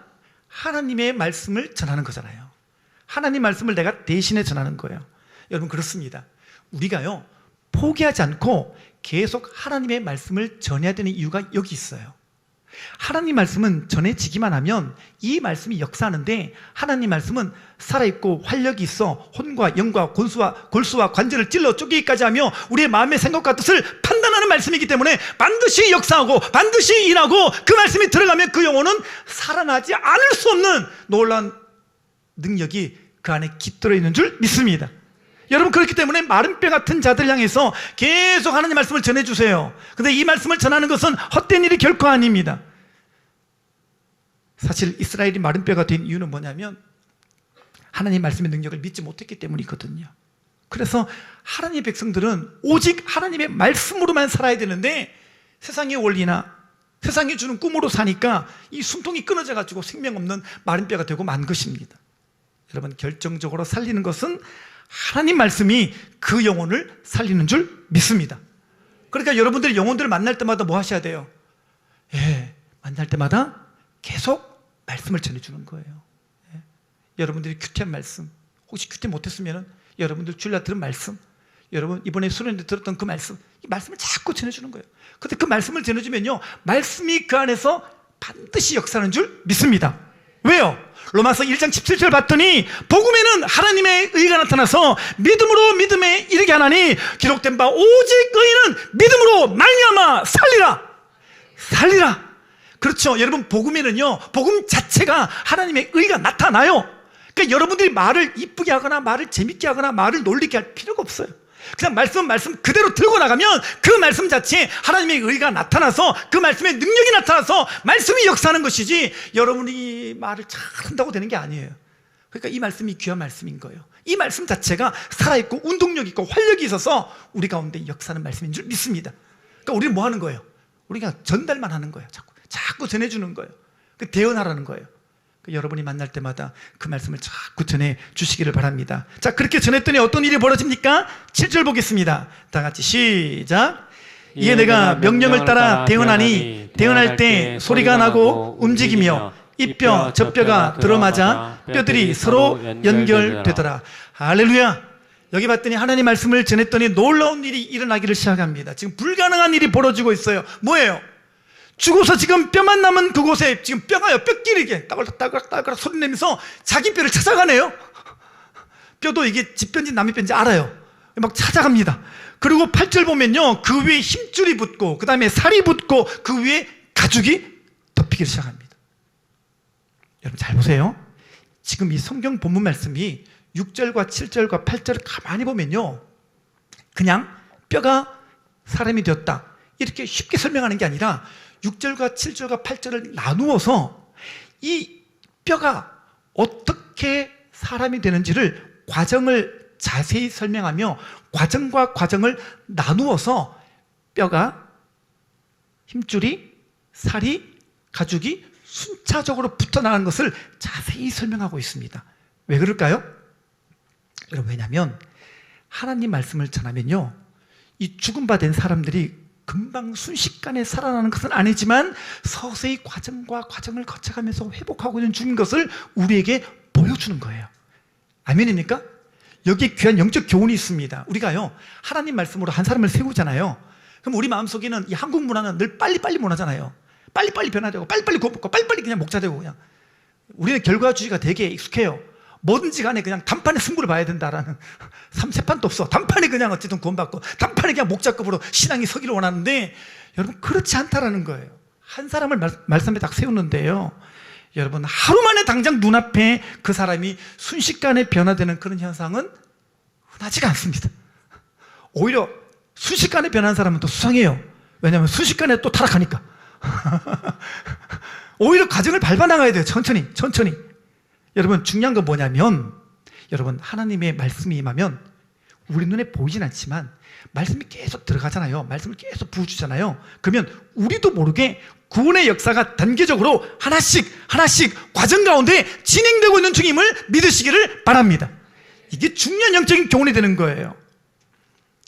하나님의 말씀을 전하는 거잖아요. 하나님 말씀을 내가 대신에 전하는 거예요. 여러분, 그렇습니다. 우리가요, 포기하지 않고 계속 하나님의 말씀을 전해야 되는 이유가 여기 있어요. 하나님 말씀은 전해지기만 하면 이 말씀이 역사하는데, 하나님 말씀은 살아있고 활력이 있어 혼과 영과 골수와 관절을 찔러 쪼개기까지 하며 우리의 마음의 생각과 뜻을 판단하는 말씀이기 때문에 반드시 역사하고 반드시 일하고, 그 말씀이 들어가면 그 영혼은 살아나지 않을 수 없는 놀라운 능력이 그 안에 깃들어 있는 줄 믿습니다. 여러분, 그렇기 때문에 마른 뼈 같은 자들 향해서 계속 하나님 말씀을 전해주세요. 근데 이 말씀을 전하는 것은 헛된 일이 결코 아닙니다. 사실 이스라엘이 마른 뼈가 된 이유는 뭐냐면 하나님 말씀의 능력을 믿지 못했기 때문이거든요. 그래서 하나님의 백성들은 오직 하나님의 말씀으로만 살아야 되는데 세상의 원리나 세상이 주는 꿈으로 사니까 이 숨통이 끊어져 가지고 생명 없는 마른 뼈가 되고 만 것입니다. 여러분, 결정적으로 살리는 것은 하나님 말씀이 그 영혼을 살리는 줄 믿습니다. 그러니까 여러분들이 영혼들을 만날 때마다 뭐 하셔야 돼요? 만날 때마다 계속 말씀을 전해주는 거예요. 여러분들이 큐티한 말씀, 혹시 큐티 못했으면 여러분들 주일날 들은 말씀, 여러분 이번에 수련회 들었던 그 말씀, 이 말씀을 자꾸 전해주는 거예요. 근데 그 말씀을 전해주면요, 말씀이 그 안에서 반드시 역사하는 줄 믿습니다. 왜요? 로마서 1장 17절 봤더니 복음에는 하나님의 의가 나타나서 믿음으로 믿음에 이르게 하나니 기록된 바 오직 의인은 믿음으로 말미암아 살리라. 그렇죠. 여러분, 복음에는요, 복음 자체가 하나님의 의가 나타나요. 그러니까 여러분들이 말을 이쁘게 하거나 말을 재밌게 하거나 말을 놀리게 할 필요가 없어요. 그냥 말씀 그대로 들고 나가면 그 말씀 자체에 하나님의 의가 나타나서 그 말씀의 능력이 나타나서 말씀이 역사하는 것이지 여러분이 말을 잘한다고 되는 게 아니에요. 그러니까 이 말씀이 귀한 말씀인 거예요. 이 말씀 자체가 살아있고 운동력 있고 활력이 있어서 우리 가운데 역사하는 말씀인 줄 믿습니다. 그러니까 우리는 뭐 하는 거예요? 우리가 전달만 하는 거예요. 자꾸 전해주는 거예요. 그 대언하라는 거예요. 여러분이 만날 때마다 그 말씀을 자꾸 전해 주시기를 바랍니다. 자, 그렇게 전했더니 어떤 일이 벌어집니까? 7절 보겠습니다. 다 같이 시작. 이에 내가 명령을 따라 대언하니 대언할 때 소리가 나고 움직이며 이 뼈 저 뼈가 들어맞아 뼈들이 서로 연결되더라. 할렐루야. 여기 봤더니 하나님 말씀을 전했더니 놀라운 일이 일어나기를 시작합니다. 지금 불가능한 일이 벌어지고 있어요. 뭐예요? 죽어서 지금 뼈만 남은 그곳에 지금 뼈가요, 뼈끼리 이게 따글따글 소리 내면서 자기 뼈를 찾아가네요. 뼈도 이게 집 뼈인지 남의 뼈인지 알아요. 막 찾아갑니다. 그리고 8절 보면요, 그 위에 힘줄이 붙고 그 다음에 살이 붙고 그 위에 가죽이 덮이기 시작합니다. 여러분 잘 보세요. 지금 이 성경 본문 말씀이 6절과 7절과 8절을 가만히 보면요, 그냥 뼈가 사람이 되었다 이렇게 쉽게 설명하는 게 아니라 6절과 7절과 8절을 나누어서 이 뼈가 어떻게 사람이 되는지를 과정을 자세히 설명하며 과정과 과정을 나누어서 뼈가, 힘줄이, 살이, 가죽이 순차적으로 붙어나가는 것을 자세히 설명하고 있습니다. 왜 그럴까요? 여러분, 왜냐하면 하나님 말씀을 전하면요, 이 죽음바 된 사람들이 금방 순식간에 살아나는 것은 아니지만 서서히 과정과 과정을 거쳐가면서 회복하고 있는 중인 것을 우리에게 보여주는 거예요. 아멘입니까? 여기에 귀한 영적 교훈이 있습니다. 우리가요, 하나님 말씀으로 한 사람을 세우잖아요. 그럼 우리 마음속에는 이 한국 문화는 늘 빨리빨리 문화잖아요. 빨리빨리 변화되고 빨리빨리 구원받고 빨리빨리 그냥 목자되고, 그냥 우리는 결과주의가 되게 익숙해요. 뭐든지 간에 그냥 단판에 승부를 봐야 된다라는, 삼세판도 없어. 단판에 그냥 어쨌든 구원받고 단판에 그냥 목자급으로 신앙이 서기를 원하는데, 여러분 그렇지 않다라는 거예요. 한 사람을 말씀에 딱 세우는데요, 여러분 하루 만에 당장 눈앞에 그 사람이 순식간에 변화되는 그런 현상은 흔하지가 않습니다. 오히려 순식간에 변한 사람은 또 수상해요. 왜냐하면 순식간에 또 타락하니까. 오히려 과정을 밟아나가야 돼요. 천천히 천천히. 여러분 중요한 건 뭐냐면, 여러분 하나님의 말씀이 임하면 우리 눈에 보이진 않지만 말씀이 계속 들어가잖아요. 말씀을 계속 부어주잖아요. 그러면 우리도 모르게 구원의 역사가 단계적으로 하나씩 하나씩 과정 가운데 진행되고 있는 중임을 믿으시기를 바랍니다. 이게 중요한 영적인 교훈이 되는 거예요.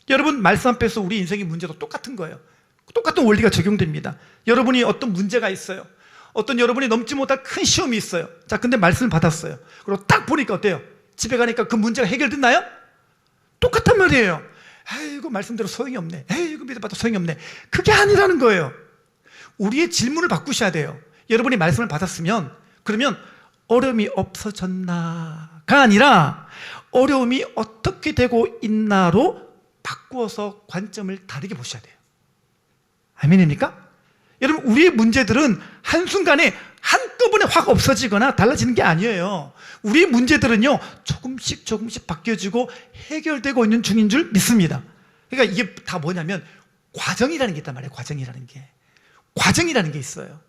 여러분 말씀 앞에서 우리 인생의 문제도 똑같은 거예요. 똑같은 원리가 적용됩니다. 여러분이 어떤 문제가 있어요. 어떤 여러분이 넘지 못할 큰 시험이 있어요. 자, 근데 말씀을 받았어요. 그리고 딱 보니까 어때요? 집에 가니까 그 문제가 해결됐나요? 똑같단 말이에요. 에이구, 말씀대로 소용이 없네. 에이구, 믿어봐도 소용이 없네. 그게 아니라는 거예요. 우리의 질문을 바꾸셔야 돼요. 여러분이 말씀을 받았으면, 그러면 어려움이 없어졌나가 아니라 어려움이 어떻게 되고 있나로 바꾸어서 관점을 다르게 보셔야 돼요. 아멘입니까? 여러분 우리의 문제들은 한순간에 한꺼번에 확 없어지거나 달라지는 게 아니에요. 우리의 문제들은요 조금씩 조금씩 바뀌어지고 해결되고 있는 중인 줄 믿습니다. 그러니까 이게 다 뭐냐면 과정이라는 게 있단 말이에요. 과정이라는 게 있어요.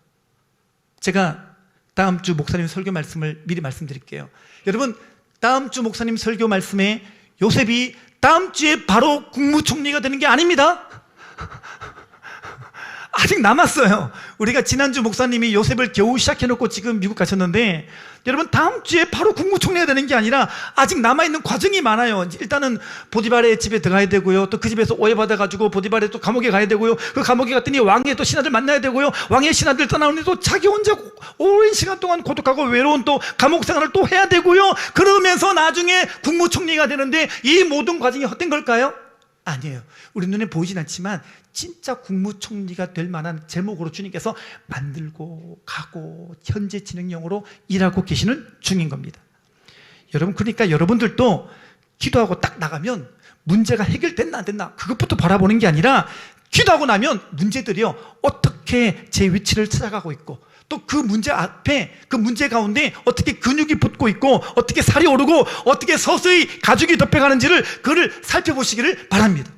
제가 다음 주 목사님 설교 말씀을 미리 말씀드릴게요. 여러분 다음 주 목사님 설교 말씀에 요셉이 다음 주에 바로 국무총리가 되는 게 아닙니다. 아직 남았어요. 우리가 지난주 목사님이 요셉을 겨우 시작해놓고 지금 미국 가셨는데, 여러분 다음 주에 바로 국무총리가 되는 게 아니라 아직 남아있는 과정이 많아요. 일단은 보디발의 집에 들어가야 되고요, 또 그 집에서 오해받아가지고 보디발의 또 감옥에 가야 되고요, 그 감옥에 갔더니 왕의 또 신하들 만나야 되고요, 왕의 신하들 떠나오니 또 자기 혼자 오랜 시간 동안 고독하고 외로운 또 감옥 생활을 또 해야 되고요. 그러면서 나중에 국무총리가 되는데 이 모든 과정이 헛된 걸까요? 아니에요. 우리 눈에 보이진 않지만 진짜 국무총리가 될 만한 제목으로 주님께서 만들고 가고 현재 진행형으로 일하고 계시는 중인 겁니다. 여러분 그러니까 여러분들도 기도하고 딱 나가면 문제가 해결됐나 안 됐나 그것부터 바라보는 게 아니라, 기도하고 나면 문제들이요 어떻게 제 위치를 찾아가고 있고, 또 그 문제 앞에 그 문제 가운데 어떻게 근육이 붙고 있고 어떻게 살이 오르고 어떻게 서서히 가죽이 덮여가는지를 그를 살펴보시기를 바랍니다.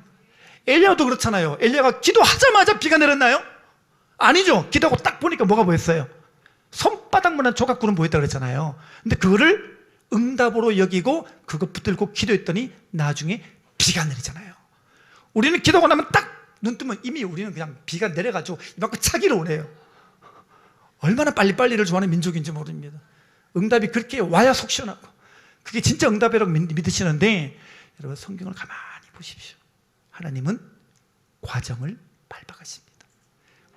엘리야도 그렇잖아요. 엘리야가 기도하자마자 비가 내렸나요? 아니죠. 기도하고 딱 보니까 뭐가 보였어요? 손바닥만한 조각구름 보였다고 그랬잖아요. 근데 그거를 응답으로 여기고 그거 붙들고 기도했더니 나중에 비가 내리잖아요. 우리는 기도하고 나면 딱 눈 뜨면 이미 우리는 그냥 비가 내려가지고 이만큼 차기를 오래요. 얼마나 빨리빨리를 좋아하는 민족인지 모릅니다. 응답이 그렇게 와야 속 시원하고 그게 진짜 응답이라고 믿으시는데, 여러분 성경을 가만히 보십시오. 하나님은 과정을 밟아가십니다.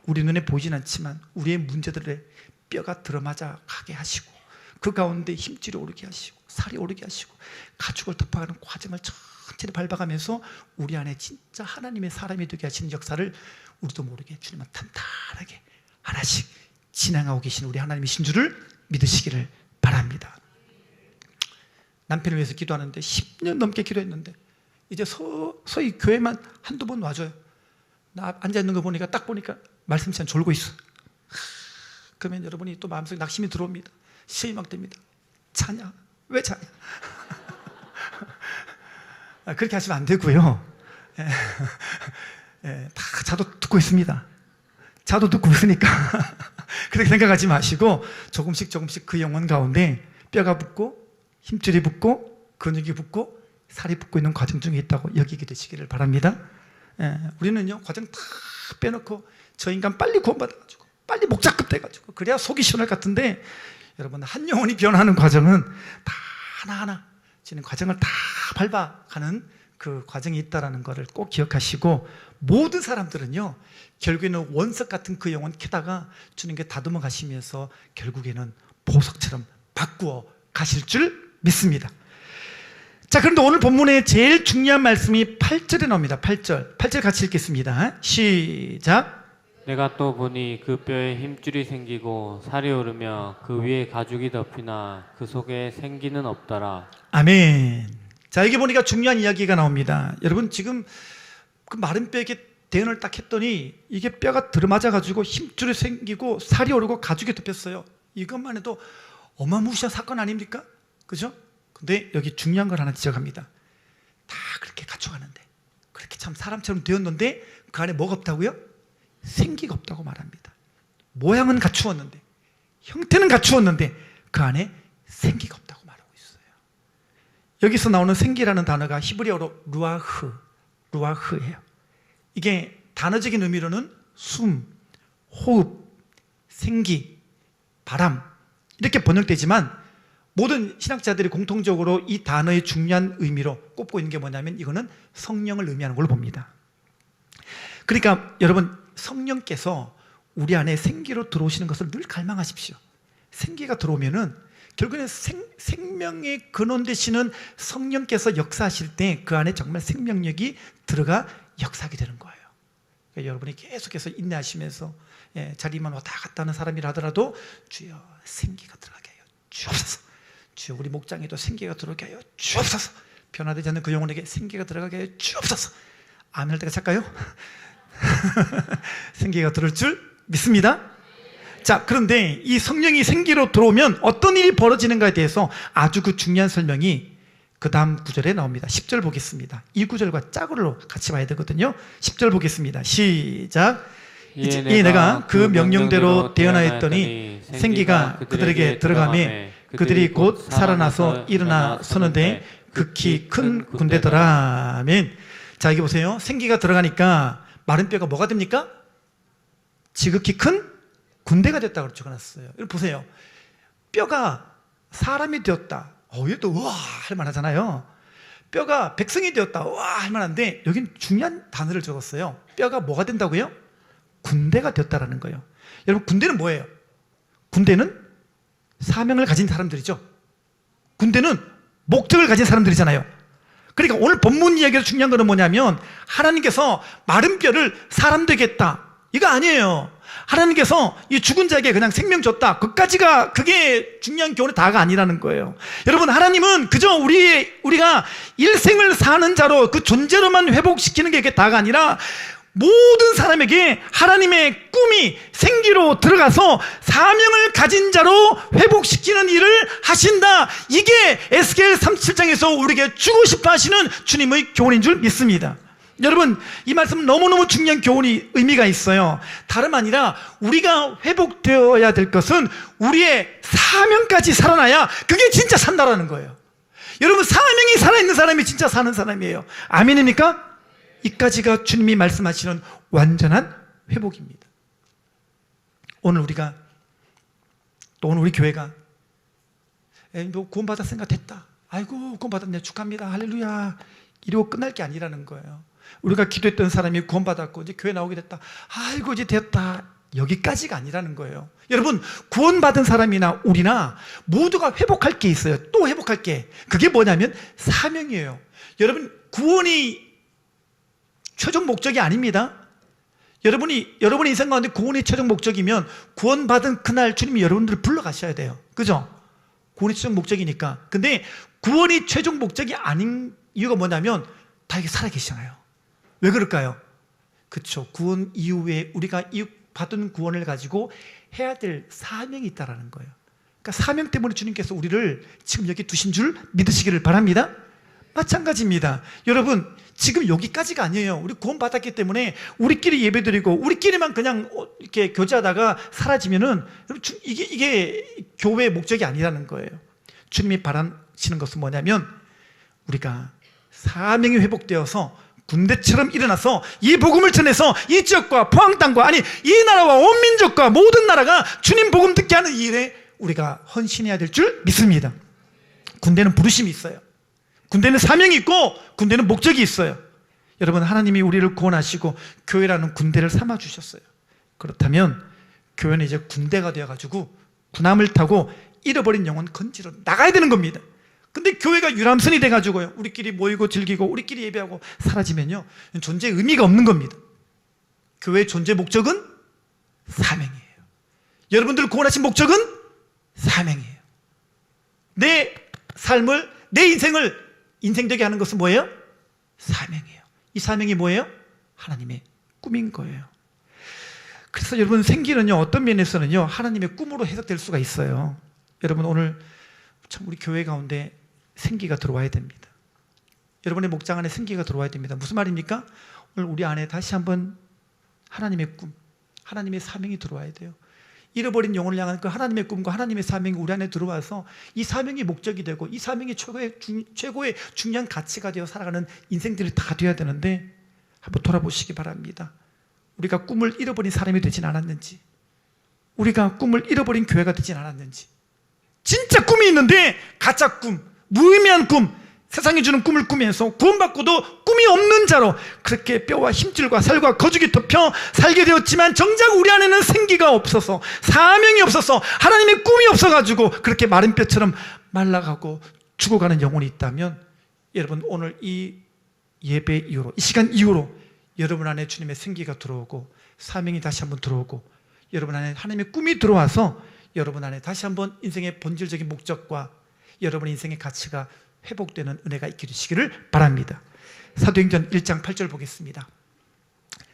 우리 눈에 보이진 않지만 우리의 문제들에 뼈가 들어맞아 가게 하시고 그 가운데 힘줄이 오르게 하시고 살이 오르게 하시고 가죽을 덮어가는 과정을 천천히 밟아가면서 우리 안에 진짜 하나님의 사람이 되게 하시는 역사를 우리도 모르게 주님은 탄탄하게 하나씩 진행하고 계신 우리 하나님이신 줄을 믿으시기를 바랍니다. 남편을 위해서 기도하는데 10년 넘게 기도했는데 이제 서서히 교회만 한두 번 와줘요. 나 앉아있는 거 보니까 딱 보니까 말씀 시간 졸고 있어. 그러면 여러분이 또 마음속에 낙심이 들어옵니다. 시험이 막 됩니다. 자냐? 왜 자냐? 그렇게 하시면 안 되고요. 다 자도 듣고 있습니다. 자도 듣고 있으니까 그렇게 생각하지 마시고 조금씩 그 영혼 가운데 뼈가 붙고 힘줄이 붙고 근육이 붙고 살이 붙고 있는 과정 중에 있다고 여기게 되시기를 바랍니다. 우리는요 과정 다 빼놓고 저 인간 빨리 구원받아가지고 빨리 목자급 돼가지고 그래야 속이 시원할 것 같은데, 여러분 한 영혼이 변하는 과정은 다 하나하나 지는 과정을 다 밟아가는 그 과정이 있다는 것을 꼭 기억하시고, 모든 사람들은요 결국에는 원석 같은 그 영혼 캐다가 주님께 다듬어 가시면서 결국에는 보석처럼 바꾸어 가실 줄 믿습니다. 자, 그런데 오늘 본문에 제일 중요한 말씀이 8절에 나옵니다. 8절 같이 읽겠습니다. 시작. 내가 또 보니 그 뼈에 힘줄이 생기고 살이 오르며 그 위에 가죽이 덮이나 그 속에 생기는 없더라. 아멘. 자, 여기 보니까 중요한 이야기가 나옵니다. 여러분 지금 그 마른 뼈에게 대응을 딱 했더니 이게 뼈가 들어맞아가지고 힘줄이 생기고 살이 오르고 가죽이 덮였어요. 이것만 해도 어마무시한 사건 아닙니까? 그죠? 근데 여기 중요한 걸 하나 지적합니다. 다 그렇게 갖춰가는데, 그렇게 참 사람처럼 되었는데 그 안에 뭐가 없다고요? 생기가 없다고 말합니다. 모양은 갖추었는데, 형태는 갖추었는데 그 안에 생기가 없다고 말하고 있어요. 여기서 나오는 생기라는 단어가 히브리어로 루아흐예요. 이게 단어적인 의미로는 숨, 호흡, 생기, 바람 이렇게 번역되지만, 모든 신학자들이 공통적으로 이 단어의 중요한 의미로 꼽고 있는 게 뭐냐면 이거는 성령을 의미하는 걸로 봅니다. 그러니까 여러분, 성령께서 우리 안에 생기로 들어오시는 것을 늘 갈망하십시오. 생기가 들어오면은 결국에는 생명의 근원 되시는 성령께서 역사하실 때 그 안에 정말 생명력이 들어가 역사하게 되는 거예요. 그러니까 여러분이 계속해서 인내하시면서 자리만 왔다 갔다 하는 사람이라 하더라도 주여 생기가 들어가게 하여 주옵소서, 주여 우리 목장에도 생기가 들어오게 하여 주옵소서, 변화되지 않는 그 영혼에게 생기가 들어가게 하여 주옵소서. 아멘 할 때가 찰까요? 생기가 들을 줄 믿습니다. 자, 그런데 이 성령이 생기로 들어오면 어떤 일이 벌어지는가에 대해서 아주 그 중요한 설명이 그 다음 구절에 나옵니다. 10절 보겠습니다. 이 구절과 짝으로 같이 봐야 되거든요. 10절 보겠습니다. 시작. 이에 내가 그 명령대로 대언하였더니 생기가 그들에게 들어가매 그들이 곧 살아나서 일어나 서는데 극히 큰 군대더라. 아멘. 자, 여기 보세요. 생기가 들어가니까 마른 뼈가 뭐가 됩니까? 지극히 큰 군대가 됐다고 적어놨어요. 여러분 보세요. 뼈가 사람이 되었다. 얘도 우와 할 만하잖아요. 뼈가 백성이 되었다. 우와 할 만한데 여긴 중요한 단어를 적었어요. 뼈가 뭐가 된다고요? 군대가 되었다라는 거예요. 여러분 군대는 뭐예요? 군대는 사명을 가진 사람들이죠. 군대는 목적을 가진 사람들이잖아요. 그러니까 오늘 본문 이야기에서 중요한 것은 뭐냐면 하나님께서 마른 뼈를 사람 되겠다 이거 아니에요. 하나님께서 이 죽은 자에게 그냥 생명 줬다, 그게 중요한 교훈의 다가 아니라는 거예요. 여러분, 하나님은 그저 우리가 일생을 사는 자로 그 존재로만 회복시키는 게 다가 아니라 모든 사람에게 하나님의 꿈이 생기로 들어가서 사명을 가진 자로 회복시키는 일을 하신다. 이게 에스겔 37장에서 우리에게 주고 싶어 하시는 주님의 교훈인 줄 믿습니다. 여러분, 이 말씀은 너무너무 중요한 교훈이 의미가 있어요. 다름 아니라 우리가 회복되어야 될 것은 우리의 사명까지 살아나야 그게 진짜 산다라는 거예요. 여러분, 사명이 살아있는 사람이 진짜 사는 사람이에요. 아멘입니까? 이까지가 주님이 말씀하시는 완전한 회복입니다. 오늘 우리가 또 오늘 우리 교회가 구원받았으니까 됐다, 아이고 구원받았네 축하합니다 할렐루야 이러고 끝날 게 아니라는 거예요. 우리가 기도했던 사람이 구원받았고 이제 교회 나오게 됐다, 아이고 이제 됐다, 여기까지가 아니라는 거예요. 여러분, 구원받은 사람이나 우리나 모두가 회복할 게 있어요. 또 회복할 게, 그게 뭐냐면 사명이에요. 여러분, 구원이 최종 목적이 아닙니다. 여러분의 인생 가운데 구원이 최종 목적이면 구원받은 그날 주님이 여러분들을 불러가셔야 돼요. 그죠? 구원이 최종 목적이니까. 근데 구원이 최종 목적이 아닌 이유가 뭐냐면 다 이게 살아계시잖아요. 왜 그럴까요? 그렇죠. 구원 이후에 우리가 받은 구원을 가지고 해야 될 사명이 있다라는 거예요. 그러니까 사명 때문에 주님께서 우리를 지금 여기 두신 줄 믿으시기를 바랍니다. 마찬가지입니다. 여러분, 지금 여기까지가 아니에요. 우리 구원 받았기 때문에 우리끼리 예배드리고 우리끼리만 그냥 이렇게 교제하다가 사라지면은 이게 교회의 목적이 아니라는 거예요. 주님이 바라시는 것은 뭐냐면 우리가 사명이 회복되어서 군대처럼 일어나서 이 복음을 전해서 이 지역과 포항 땅과 아니 이 나라와 온 민족과 모든 나라가 주님 복음 듣게 하는 이 일에 우리가 헌신해야 될 줄 믿습니다. 군대는 부르심이 있어요. 군대는 사명이 있고 군대는 목적이 있어요. 여러분, 하나님이 우리를 구원하시고 교회라는 군대를 삼아주셨어요. 그렇다면 교회는 이제 군대가 되어가지고 군함을 타고 잃어버린 영혼 건지러 나가야 되는 겁니다. 근데 교회가 유람선이 돼가지고요, 우리끼리 모이고 즐기고 우리끼리 예배하고 사라지면요, 존재의 의미가 없는 겁니다. 교회의 존재 목적은 사명이에요. 여러분들을 구원하신 목적은 사명이에요. 내 삶을, 내 인생을 인생되게 하는 것은 뭐예요? 사명이에요. 이 사명이 뭐예요? 하나님의 꿈인 거예요. 그래서 여러분, 생기는요, 어떤 면에서는요, 하나님의 꿈으로 해석될 수가 있어요. 여러분, 오늘 참 우리 교회 가운데 생기가 들어와야 됩니다. 여러분의 목장 안에 생기가 들어와야 됩니다. 무슨 말입니까? 오늘 우리 안에 다시 한번 하나님의 꿈, 하나님의 사명이 들어와야 돼요. 잃어버린 영혼을 향한 그 하나님의 꿈과 하나님의 사명이 우리 안에 들어와서 이 사명이 목적이 되고 이 사명이 최고의 중요한 가치가 되어 살아가는 인생들이 다 되어야 되는데, 한번 돌아보시기 바랍니다. 우리가 꿈을 잃어버린 사람이 되진 않았는지, 우리가 꿈을 잃어버린 교회가 되진 않았는지, 진짜 꿈이 있는데 가짜 꿈, 무의미한 꿈, 세상이 주는 꿈을 꾸면서 구원받고도 꿈이 없는 자로 그렇게 뼈와 힘줄과 살과 거죽이 덮여 살게 되었지만 정작 우리 안에는 생기가 없어서, 사명이 없어서, 하나님의 꿈이 없어가지고 그렇게 마른 뼈처럼 말라가고 죽어가는 영혼이 있다면, 여러분, 오늘 이 예배 이후로, 이 시간 이후로 여러분 안에 주님의 생기가 들어오고 사명이 다시 한번 들어오고 여러분 안에 하나님의 꿈이 들어와서 여러분 안에 다시 한번 인생의 본질적인 목적과 여러분의 인생의 가치가 회복되는 은혜가 있게 되시기를 바랍니다. 사도행전 1장 8절 보겠습니다.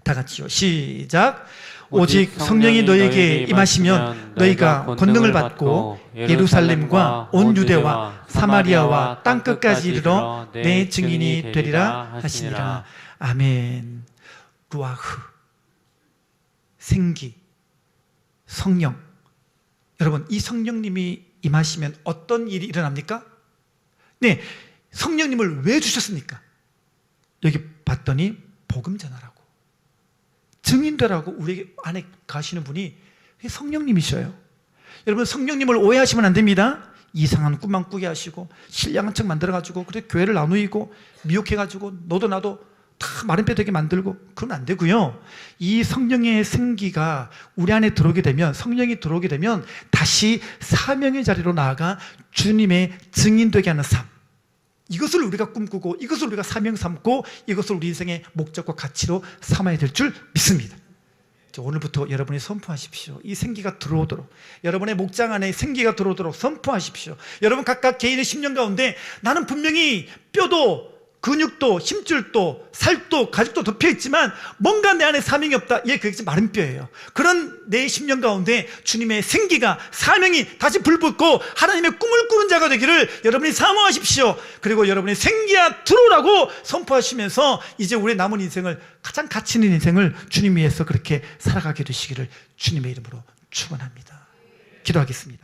다 같이요. 시작. 오직 성령이 너에게 임하시면 너희가 권능을 받고 예루살렘과 온 유대와 사마리아와 땅끝까지 이르러 내 증인이 되리라 하시니라. 아멘. 루아흐, 생기, 성령. 여러분, 이 성령님이 임하시면 어떤 일이 일어납니까? 네, 성령님을 왜 주셨습니까? 여기 봤더니 복음 전하라고, 증인되라고 우리 안에 가시는 분이 성령님이셔요. 여러분, 성령님을 오해하시면 안 됩니다. 이상한 꿈만 꾸게 하시고 신령한 척 만들어가지고 그래 교회를 나누이고 미혹해가지고 너도 나도 다 마른 뼈 되게 만들고 그러면 안 되고요. 이 성령의 생기가 우리 안에 들어오게 되면, 성령이 들어오게 되면 다시 사명의 자리로 나아가 주님의 증인되게 하는 삶, 이것을 우리가 꿈꾸고 이것을 우리가 사명 삼고 이것을 우리 인생의 목적과 가치로 삼아야 될 줄 믿습니다. 오늘부터 여러분이 선포하십시오. 이 생기가 들어오도록, 여러분의 목장 안에 생기가 들어오도록 선포하십시오. 여러분 각각 개인의 심령 가운데 나는 분명히 뼈도 근육도 힘줄도 살도 가죽도 덮여있지만 뭔가 내 안에 사명이 없다. 그게 마른 뼈예요. 그런 내 심령 가운데 주님의 생기가, 사명이 다시 불붙고 하나님의 꿈을 꾸는 자가 되기를 여러분이 사모하십시오. 그리고 여러분의 생기야 들어오라고 선포하시면서 이제 우리의 남은 인생을, 가장 가치 있는 인생을 주님 위해서 그렇게 살아가게 되시기를 주님의 이름으로 축원합니다. 기도하겠습니다.